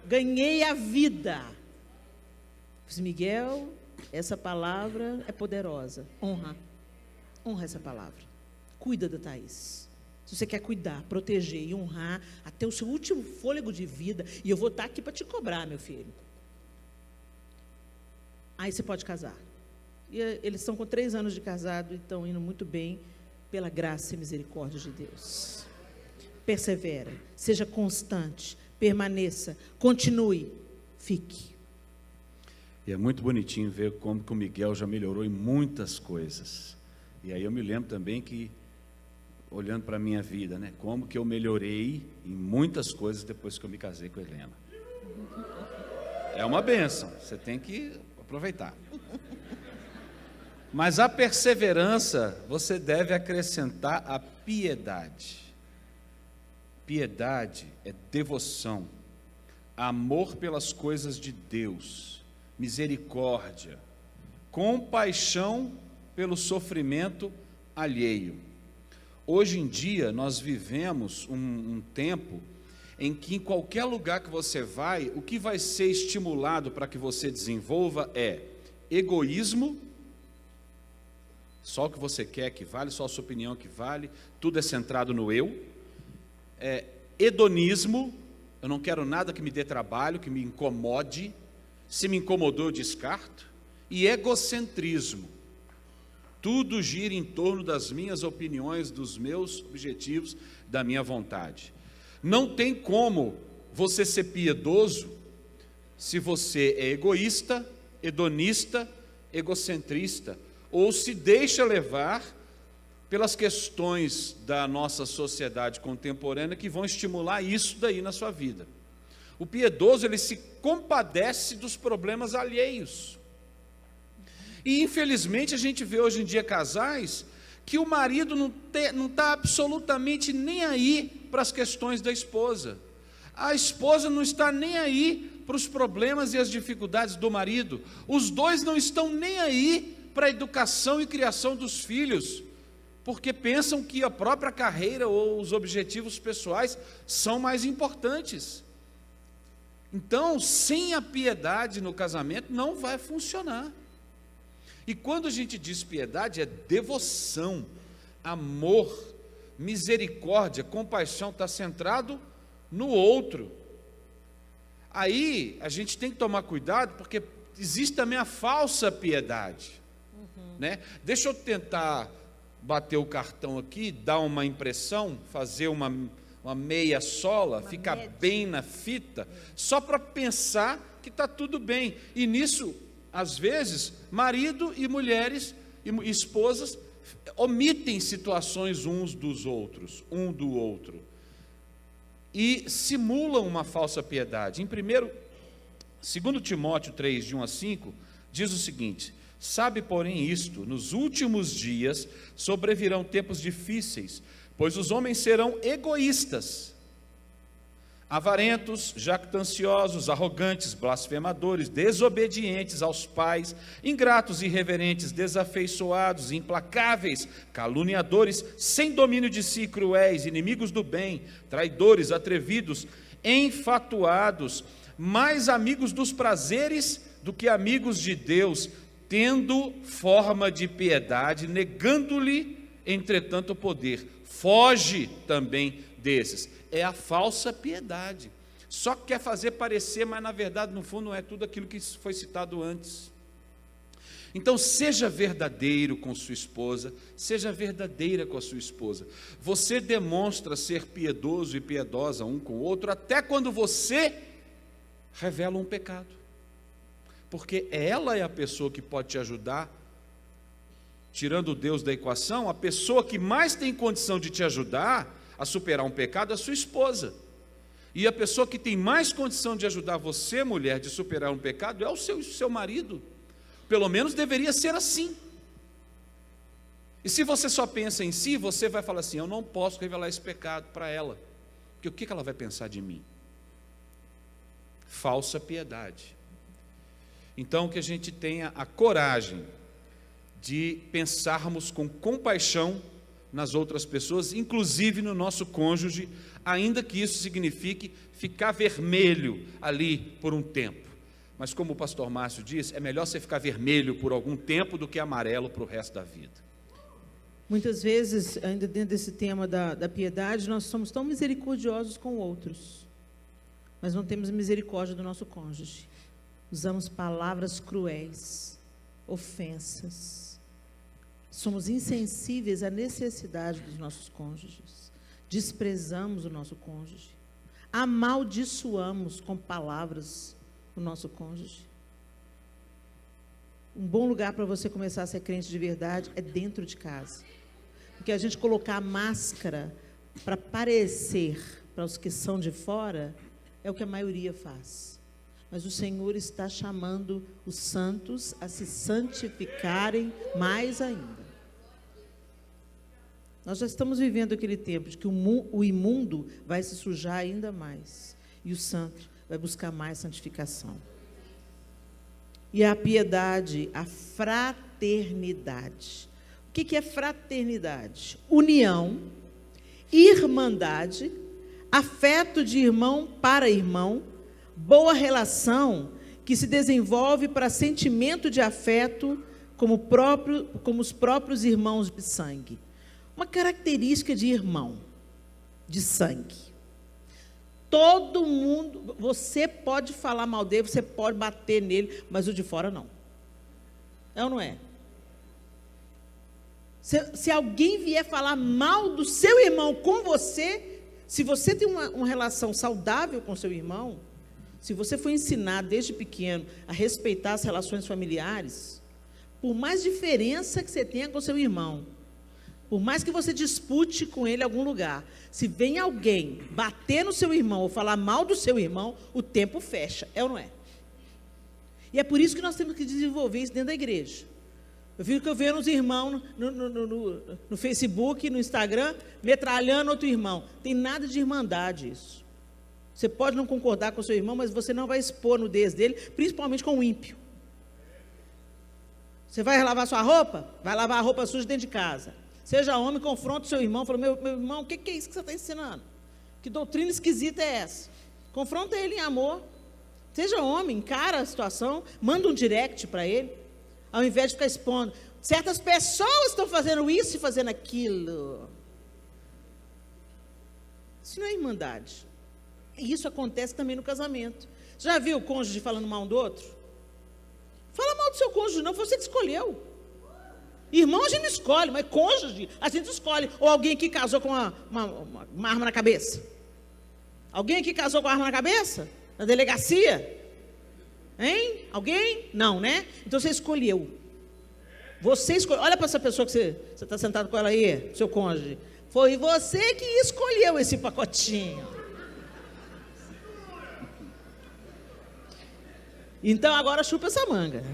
Speaker 1: Ganhei a vida. Eu disse: Miguel, essa palavra é poderosa. Honra essa palavra. Cuida da Thaís. Se você quer cuidar, proteger e honrar até o seu último fôlego de vida, e eu vou estar aqui para te cobrar, meu filho. Aí você pode casar. E eles estão com 3 anos de casado e estão indo muito bem, pela graça e misericórdia de Deus. Persevera, seja constante, permaneça, continue, fique.
Speaker 2: E é muito bonitinho ver como que o Miguel já melhorou em muitas coisas. E aí eu me lembro também que, olhando para a minha vida, né, como que eu melhorei em muitas coisas depois que eu me casei com a Helena. É uma bênção, você tem que aproveitar. Mas a perseverança, você deve acrescentar a piedade. Piedade é devoção, amor pelas coisas de Deus, misericórdia, compaixão pelo sofrimento alheio. Hoje em dia, nós vivemos um tempo em que, em qualquer lugar que você vai, o que vai ser estimulado para que você desenvolva é egoísmo, só o que você quer que vale, só a sua opinião que vale, tudo é centrado no eu. Hedonismo, eu não quero nada que me dê trabalho, que me incomode, se me incomodou eu descarto. E egocentrismo, tudo gira em torno das minhas opiniões, dos meus objetivos, da minha vontade. Não tem como você ser piedoso se você é egoísta, hedonista, egocentrista, ou se deixa levar pelas questões da nossa sociedade contemporânea que vão estimular isso daí na sua vida. O piedoso, ele se compadece dos problemas alheios. E infelizmente a gente vê hoje em dia casais que o marido não está absolutamente nem aí para as questões da esposa. A esposa não está nem aí para os problemas e as dificuldades do marido. Os dois não estão nem aí para a educação e criação dos filhos, porque pensam que a própria carreira ou os objetivos pessoais são mais importantes. Então, sem a piedade no casamento, não vai funcionar. E quando a gente diz piedade, é devoção, amor, misericórdia, compaixão, está centrado no outro. Aí, a gente tem que tomar cuidado, porque existe também a falsa piedade. Né? Deixa eu tentar bater o cartão aqui, dar uma impressão, fazer uma meia sola, ficar bem na fita, só para pensar que está tudo bem. E nisso, às vezes, marido e mulheres e esposas omitem situações uns dos outros, um do outro, e simulam uma falsa piedade. Em 2 Timóteo 3, de 1 a 5, diz o seguinte: sabe, porém, isto, nos últimos dias sobrevirão tempos difíceis, pois os homens serão egoístas, Avarentos, jactanciosos, arrogantes, blasfemadores, desobedientes aos pais, ingratos, irreverentes, desafeiçoados, implacáveis, caluniadores, sem domínio de si, cruéis, inimigos do bem, traidores, atrevidos, enfatuados, mais amigos dos prazeres do que amigos de Deus, tendo forma de piedade, negando-lhe, entretanto, o poder. Foge também desses. É a falsa piedade. Só quer fazer parecer, mas na verdade, no fundo, não é tudo aquilo que foi citado antes. Então, seja verdadeiro com sua esposa, seja verdadeira com a sua esposa. Você demonstra ser piedoso e piedosa um com o outro, até quando você revela um pecado. Porque ela é a pessoa que pode te ajudar, tirando Deus da equação, a pessoa que mais tem condição de te ajudar a superar um pecado é a sua esposa. E a pessoa que tem mais condição de ajudar você, mulher, de superar um pecado é o seu marido. Pelo menos deveria ser assim. E se você só pensa em si, você vai falar assim: eu não posso revelar esse pecado para ela, porque o que ela vai pensar de mim? Falsa piedade. Então, que a gente tenha a coragem de pensarmos com compaixão nas outras pessoas, inclusive no nosso cônjuge, ainda que isso signifique ficar vermelho ali por um tempo. Mas como o pastor Márcio disse, é melhor você ficar vermelho por algum tempo do que amarelo para o resto da vida.
Speaker 1: Muitas vezes, ainda dentro desse tema da piedade, nós somos tão misericordiosos com outros, mas não temos misericórdia do nosso cônjuge. Usamos palavras cruéis, ofensas. Somos insensíveis à necessidade dos nossos cônjuges. Desprezamos o nosso cônjuge. Amaldiçoamos com palavras o nosso cônjuge. Um bom lugar para você começar a ser crente de verdade é dentro de casa. Porque a gente colocar a máscara para parecer para os que são de fora é o que a maioria faz. Mas o Senhor está chamando os santos a se santificarem mais ainda. Nós já estamos vivendo aquele tempo de que o imundo vai se sujar ainda mais. E o santo vai buscar mais santificação. E a piedade, a fraternidade. O que é fraternidade? União, irmandade, afeto de irmão para irmão, boa relação que se desenvolve para sentimento de afeto como os próprios irmãos de sangue. Uma característica de irmão, de sangue. Todo mundo, você pode falar mal dele, você pode bater nele, mas o de fora não. É ou não é? Se alguém vier falar mal do seu irmão com você, se você tem uma relação saudável com seu irmão, se você foi ensinado desde pequeno a respeitar as relações familiares, por mais diferença que você tenha com seu irmão, por mais que você dispute com ele em algum lugar, se vem alguém bater no seu irmão ou falar mal do seu irmão, o tempo fecha, é ou não é? E é por isso que nós temos que desenvolver isso dentro da igreja. Eu fico vendo os irmãos no Facebook, no Instagram, metralhando outro irmão. Tem nada de irmandade isso. Você pode não concordar com o seu irmão, mas você não vai expor nudez dele, principalmente com o ímpio. Você vai lavar sua roupa? Vai lavar a roupa suja dentro de casa. Seja homem, confronta o seu irmão, fala: meu irmão, o que é isso que você está ensinando? Que doutrina esquisita é essa? Confronta ele em amor. Seja homem, encara a situação, manda um direct para ele, ao invés de ficar expondo. Certas pessoas estão fazendo isso e fazendo aquilo. Isso não é irmandade. E isso acontece também no casamento. Já viu o cônjuge falando mal um do outro? Fala mal do seu cônjuge, não, foi você que escolheu. Irmão a gente não escolhe, mas cônjuge a gente escolhe. Ou alguém que casou com uma arma na cabeça. Alguém aqui casou com a arma na cabeça? Na delegacia? Hein? Alguém? Não, né? Então você escolheu. Você escolheu. Olha para essa pessoa que você está sentado com ela aí, seu cônjuge. Foi você que escolheu esse pacotinho. Então agora chupa essa manga.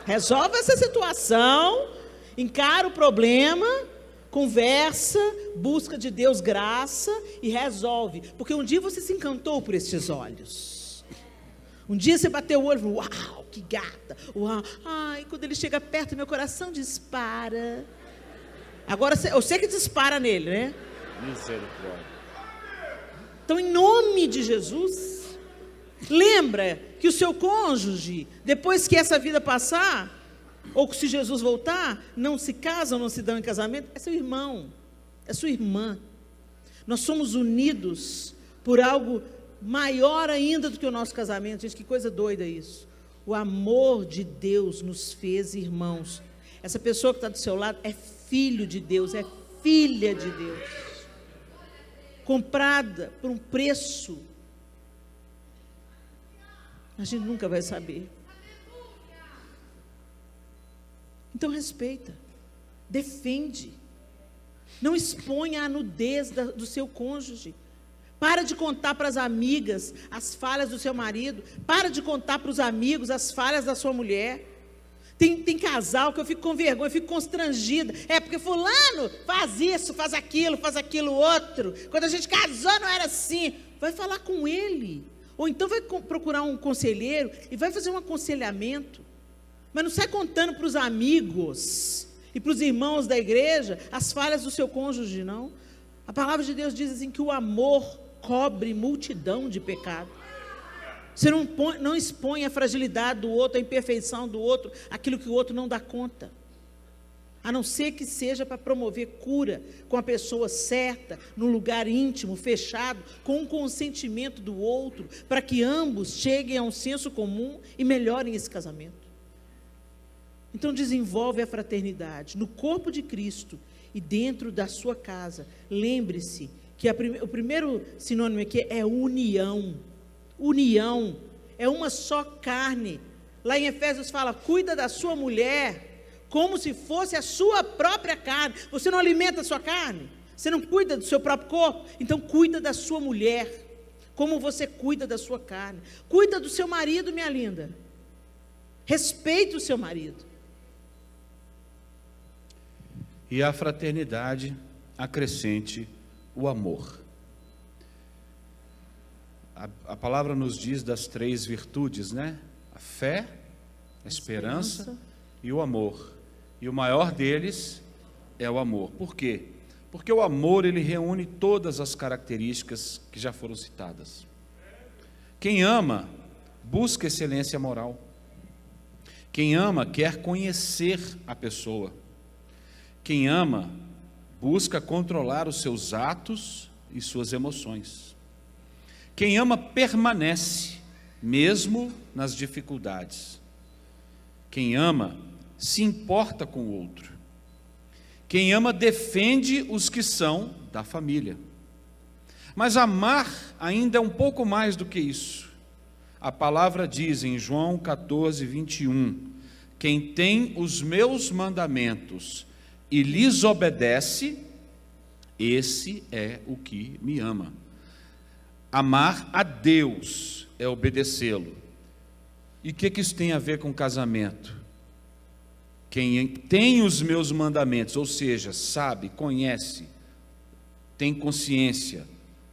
Speaker 1: Resolve essa situação, encara o problema, conversa, busca de Deus graça e resolve. Porque um dia você se encantou por estes olhos. Um dia você bateu o olho e falou, uau, que gata. Uau. Ai, quando ele chega perto, meu coração dispara. Agora, eu sei que dispara nele, né?
Speaker 2: Misericórdia.
Speaker 1: Então, em nome de Jesus, lembra que o seu cônjuge, depois que essa vida passar, ou que se Jesus voltar, não se casam, não se dão em casamento, é seu irmão, é sua irmã. Nós somos unidos por algo maior ainda do que o nosso casamento. Gente, que coisa doida isso. O amor de Deus nos fez irmãos. Essa pessoa que está do seu lado é filho de Deus, é filha de Deus, comprada por um preço. A gente nunca vai saber. Então respeita, defende, não exponha a nudez do seu cônjuge. Para de contar para as amigas as falhas do seu marido, para de contar para os amigos as falhas da sua mulher. Tem casal que eu fico com vergonha, eu fico constrangida. É porque fulano faz isso, faz aquilo outro. Quando a gente casou não era assim. Vai falar com ele. Ou então vai procurar um conselheiro e vai fazer um aconselhamento. Mas não sai contando para os amigos e para os irmãos da igreja as falhas do seu cônjuge, não. A palavra de Deus diz assim que o amor cobre multidão de pecado. Você não expõe a fragilidade do outro, a imperfeição do outro, aquilo que o outro não dá conta. A não ser que seja para promover cura com a pessoa certa, num lugar íntimo, fechado, com o consentimento do outro, para que ambos cheguem a um senso comum e melhorem esse casamento. Então desenvolve a fraternidade no corpo de Cristo e dentro da sua casa. Lembre-se que o primeiro sinônimo aqui é união. União, é uma só carne. Lá em Efésios fala, cuida da sua mulher como se fosse a sua própria carne. Você não alimenta a sua carne? Você não cuida do seu próprio corpo? Então cuida da sua mulher, como você cuida da sua carne. Cuida do seu marido, minha linda. Respeita o seu marido.
Speaker 2: E a fraternidade acrescente o amor. A palavra nos diz das 3 virtudes, né? A fé, a esperança e o amor. E o maior deles é o amor. Por quê? Porque o amor, ele reúne todas as características que já foram citadas. Quem ama, busca excelência moral. Quem ama, quer conhecer a pessoa. Quem ama, busca controlar os seus atos e suas emoções. Quem ama permanece, mesmo nas dificuldades. Quem ama se importa com o outro. Quem ama defende os que são da família. Mas amar ainda é um pouco mais do que isso. A palavra diz em João 14, 21, quem tem os meus mandamentos e lhes obedece, esse é o que me ama. Amar a Deus é obedecê-lo. E o que isso tem a ver com casamento? Quem tem os meus mandamentos, ou seja, sabe, conhece, tem consciência,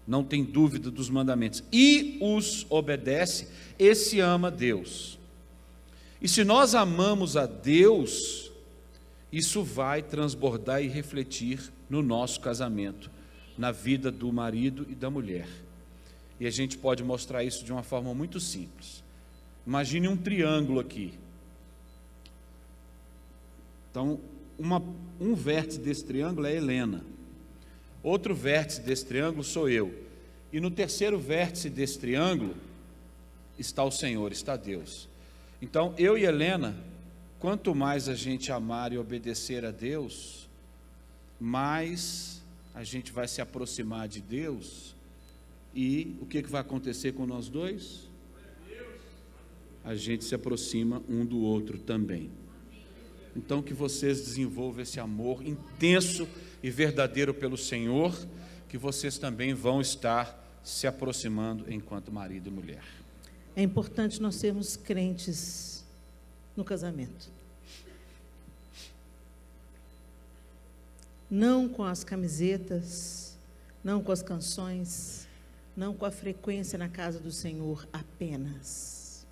Speaker 2: não tem dúvida dos mandamentos, e os obedece, esse ama Deus. E se nós amamos a Deus, isso vai transbordar e refletir no nosso casamento, na vida do marido e da mulher. E a gente pode mostrar isso de uma forma muito simples. Imagine um triângulo aqui. Então, um vértice desse triângulo é Helena. Outro vértice desse triângulo sou eu. E no terceiro vértice desse triângulo está o Senhor, está Deus. Então, eu e Helena, quanto mais a gente amar e obedecer a Deus, mais a gente vai se aproximar de Deus. E o que vai acontecer com nós dois? A gente se aproxima um do outro também. Então que vocês desenvolvam esse amor intenso e verdadeiro pelo Senhor, que vocês também vão estar se aproximando enquanto marido e mulher.
Speaker 1: É importante nós sermos crentes no casamento. não com as camisetas, não com as canções, não com a frequência na casa do Senhor apenas.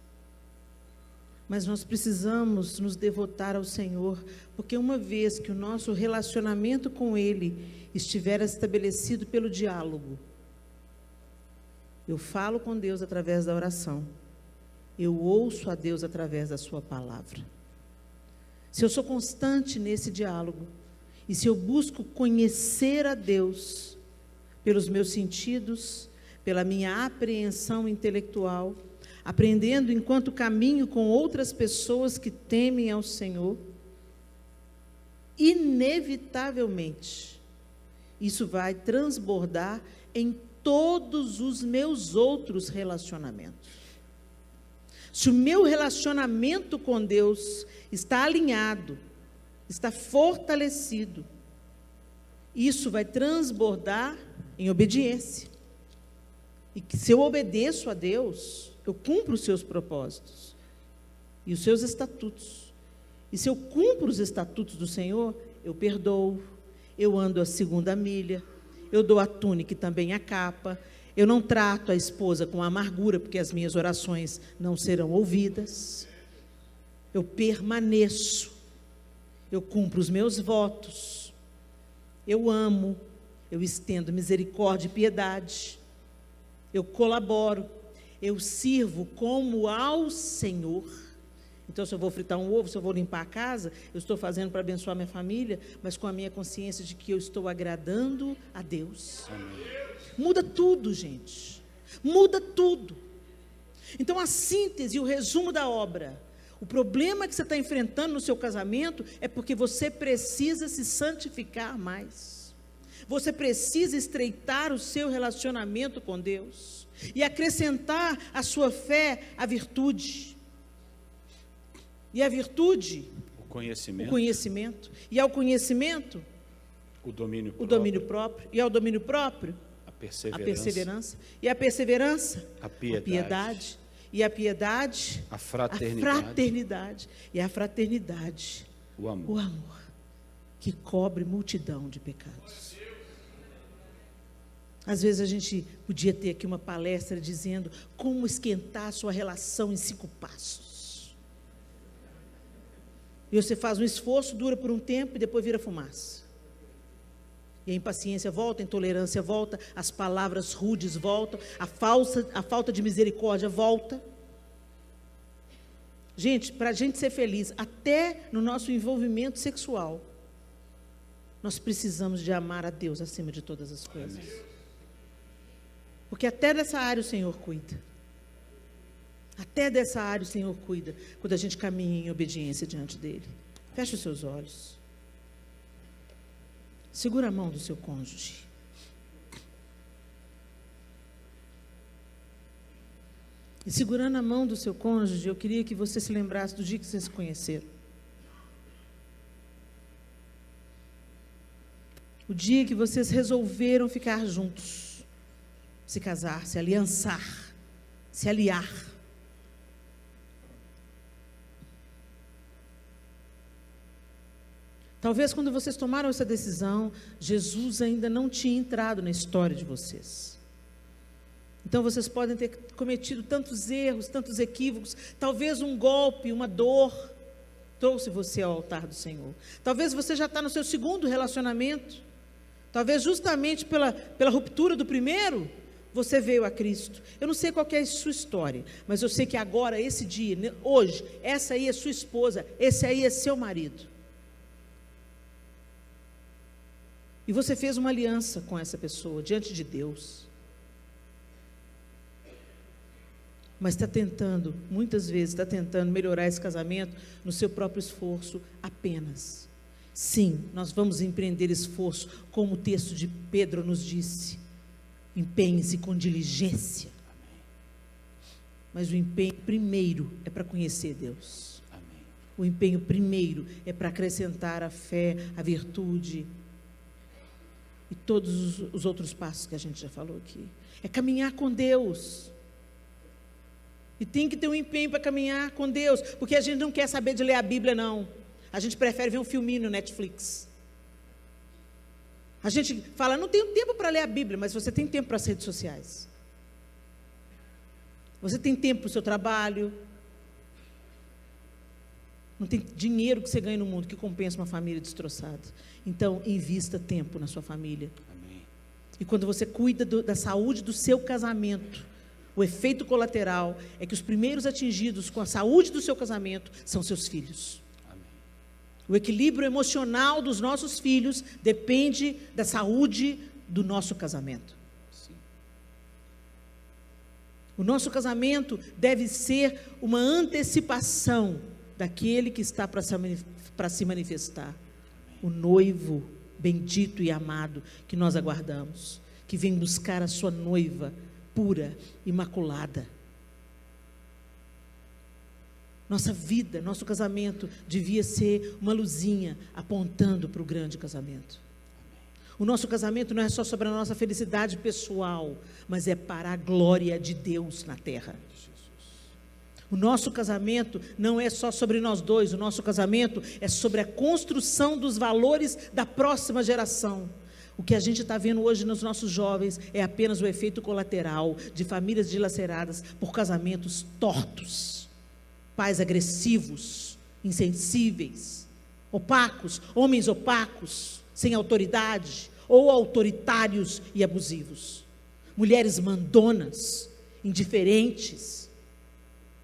Speaker 1: Mas nós precisamos nos devotar ao Senhor, porque uma vez que o nosso relacionamento com Ele estiver estabelecido pelo diálogo, eu falo com Deus através da oração, eu ouço a Deus através da sua palavra. Se eu sou constante nesse diálogo, e se eu busco conhecer a Deus pelos meus sentidos, pela minha apreensão intelectual, aprendendo enquanto caminho com outras pessoas que temem ao Senhor, inevitavelmente, isso vai transbordar em todos os meus outros relacionamentos. Se o meu relacionamento com Deus está alinhado, está fortalecido, isso vai transbordar em obediência. E que se eu obedeço a Deus, eu cumpro os seus propósitos e os seus estatutos. E se eu cumpro os estatutos do Senhor, eu perdoo, eu ando a segunda milha, eu dou a túnica e também a capa, eu não trato a esposa com amargura, porque as minhas orações não serão ouvidas, eu permaneço, eu cumpro os meus votos, eu amo, eu estendo misericórdia e piedade, eu colaboro, eu sirvo como ao Senhor. Então, se eu vou fritar um ovo, se eu vou limpar a casa, eu estou fazendo para abençoar minha família, mas com a minha consciência de que eu estou agradando a Deus. Amém. Muda tudo, gente. Muda tudo. Então, a síntese, o resumo da obra. O problema que você está enfrentando no seu casamento é porque você precisa se santificar mais. Você precisa estreitar o seu relacionamento com Deus e acrescentar à sua fé a virtude. E a virtude, o conhecimento. E ao conhecimento, o domínio próprio. E ao domínio próprio, a perseverança. E a perseverança, a piedade. E a piedade, a fraternidade. E a fraternidade, o amor, que cobre multidão de pecados. Às vezes a gente podia ter aqui uma palestra dizendo como esquentar a sua relação em 5 passos. E você faz um esforço, dura por um tempo e depois vira fumaça. E a impaciência volta, a intolerância volta, as palavras rudes voltam, a falta de misericórdia volta. Gente, para a gente ser feliz, até no nosso envolvimento sexual, nós precisamos de amar a Deus acima de todas as coisas. Amém. Porque até dessa área o Senhor cuida. Até dessa área o Senhor cuida, quando a gente caminha em obediência diante dEle. Feche os seus olhos. Segura a mão do seu cônjuge. E segurando a mão do seu cônjuge, eu queria que você se lembrasse do dia que vocês se conheceram. O dia que vocês resolveram ficar juntos. Se casar, se aliançar, se aliar. Talvez quando vocês tomaram essa decisão, Jesus ainda não tinha entrado na história de vocês. Então vocês podem ter cometido tantos erros, tantos equívocos, talvez um golpe, uma dor, trouxe você ao altar do Senhor. Talvez você já está no seu 2º relacionamento, talvez justamente pela ruptura do primeiro, você veio a Cristo. Eu não sei qual que é a sua história, mas eu sei que agora, esse dia, hoje, essa aí é sua esposa, esse aí é seu marido. E você fez uma aliança com essa pessoa, diante de Deus. Mas está tentando, muitas vezes, está tentando melhorar esse casamento no seu próprio esforço apenas. Sim, nós vamos empreender esforço, como o texto de Pedro nos disse. Empenhe-se com diligência. Amém. Mas o empenho primeiro é para conhecer Deus. Amém. O empenho primeiro é para acrescentar a fé, a virtude e todos os outros passos que a gente já falou aqui. É caminhar com Deus. E tem que ter um empenho para caminhar com Deus, porque a gente não quer saber de ler a Bíblia, não. A gente prefere ver um filminho no Netflix. A gente fala, não tenho tempo para ler a Bíblia, mas você tem tempo para as redes sociais. Você tem tempo para o seu trabalho. Não tem dinheiro que você ganha no mundo que compensa uma família destroçada. Então, invista tempo na sua família.
Speaker 2: Amém.
Speaker 1: E quando você cuida da saúde do seu casamento, o efeito colateral é que os primeiros atingidos com a saúde do seu casamento são seus filhos.
Speaker 2: Amém.
Speaker 1: O equilíbrio emocional dos nossos filhos depende da saúde do nosso casamento.
Speaker 2: Sim.
Speaker 1: O nosso casamento deve ser uma antecipação daquele que está para se manifestar. O noivo bendito e amado que nós aguardamos, que vem buscar a sua noiva pura, imaculada. Nossa vida, nosso casamento devia ser uma luzinha apontando para o grande casamento. O nosso casamento não é só sobre a nossa felicidade pessoal, mas é para a glória de Deus na terra. O nosso casamento não é só sobre nós dois, o nosso casamento é sobre a construção dos valores da próxima geração. O que a gente está vendo hoje nos nossos jovens é apenas o efeito colateral de famílias dilaceradas por casamentos tortos, pais agressivos, insensíveis, opacos, homens opacos, sem autoridade, ou autoritários e abusivos, mulheres mandonas, indiferentes,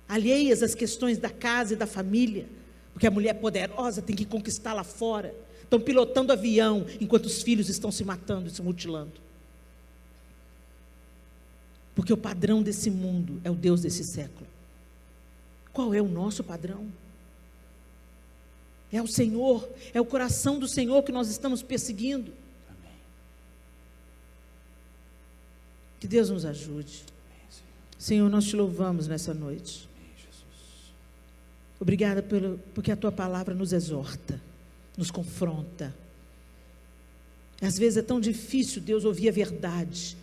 Speaker 1: alheias às questões da casa e da família, porque a mulher poderosa tem que conquistar lá fora. Estão pilotando avião enquanto os filhos estão se matando e se mutilando. Porque o padrão desse mundo é o Deus desse século. Qual é o nosso padrão? É o Senhor, é o coração do Senhor que nós estamos perseguindo.
Speaker 2: Amém.
Speaker 1: Que Deus nos ajude. Senhor, nós te louvamos nessa noite. Obrigada porque a tua palavra nos exorta, nos confronta. Às vezes é tão difícil, Deus, ouvir a verdade,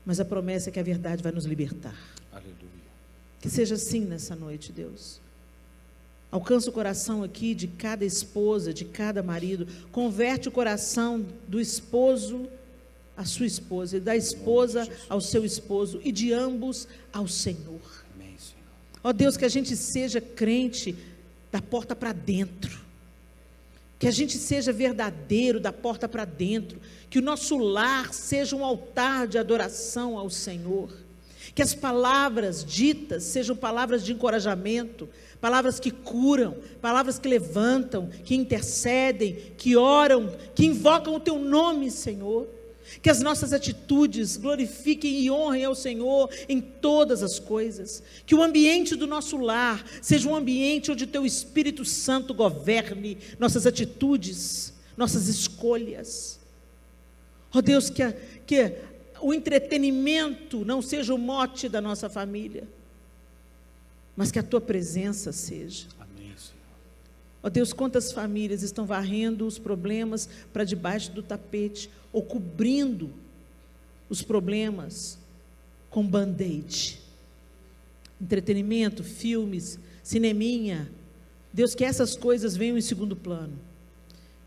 Speaker 1: mas a promessa é que a verdade vai nos libertar.
Speaker 2: Aleluia.
Speaker 1: Que seja assim nessa noite, Deus. Alcança o coração aqui de cada esposa, de cada marido. Converte o coração do esposo à sua esposa, e da esposa ao seu esposo, e de ambos ao Senhor.
Speaker 2: Amém, Senhor.
Speaker 1: Ó Deus, que a gente seja crente da porta para dentro. Que a gente seja verdadeiro da porta para dentro. Que o nosso lar seja um altar de adoração ao Senhor. Que as palavras ditas sejam palavras de encorajamento, palavras que curam, palavras que levantam, que intercedem, que oram, que invocam o teu nome, Senhor. Que as nossas atitudes glorifiquem e honrem ao Senhor em todas as coisas. Que o ambiente do nosso lar seja um ambiente onde o teu Espírito Santo governe nossas atitudes, nossas escolhas. Ó Deus, que o entretenimento não seja o mote da nossa família, mas que a tua presença seja.
Speaker 2: Amém, Senhor.
Speaker 1: Ó Deus, quantas famílias estão varrendo os problemas para debaixo do tapete, ou cobrindo os problemas com band-aid. Entretenimento, filmes, cineminha. Deus, que essas coisas venham em segundo plano.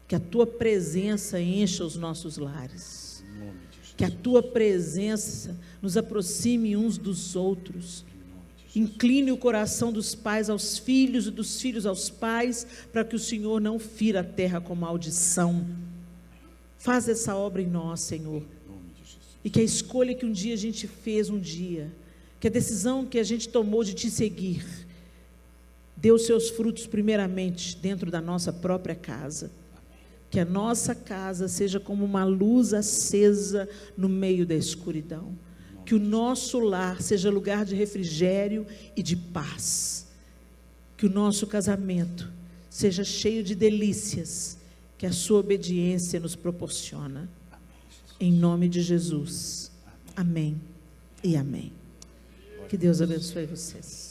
Speaker 1: Que a tua presença encha os nossos lares.
Speaker 2: Em nome de Jesus.
Speaker 1: Que a tua presença nos aproxime uns dos outros.
Speaker 2: Em nome de Jesus.
Speaker 1: Incline o coração dos pais aos filhos e dos filhos aos pais, para que o Senhor não fira a terra com maldição. Faz essa obra em nós, Senhor.
Speaker 2: Em nome de Jesus.
Speaker 1: E que a escolha que um dia a gente fez, que a decisão que a gente tomou de te seguir, dê os seus frutos primeiramente dentro da nossa própria casa. Que a nossa casa seja como uma luz acesa no meio da escuridão. Que o nosso lar seja lugar de refrigério e de paz. Que o nosso casamento seja cheio de delícias que a sua obediência nos proporciona. Em nome de Jesus. Amém e amém. Que Deus abençoe vocês.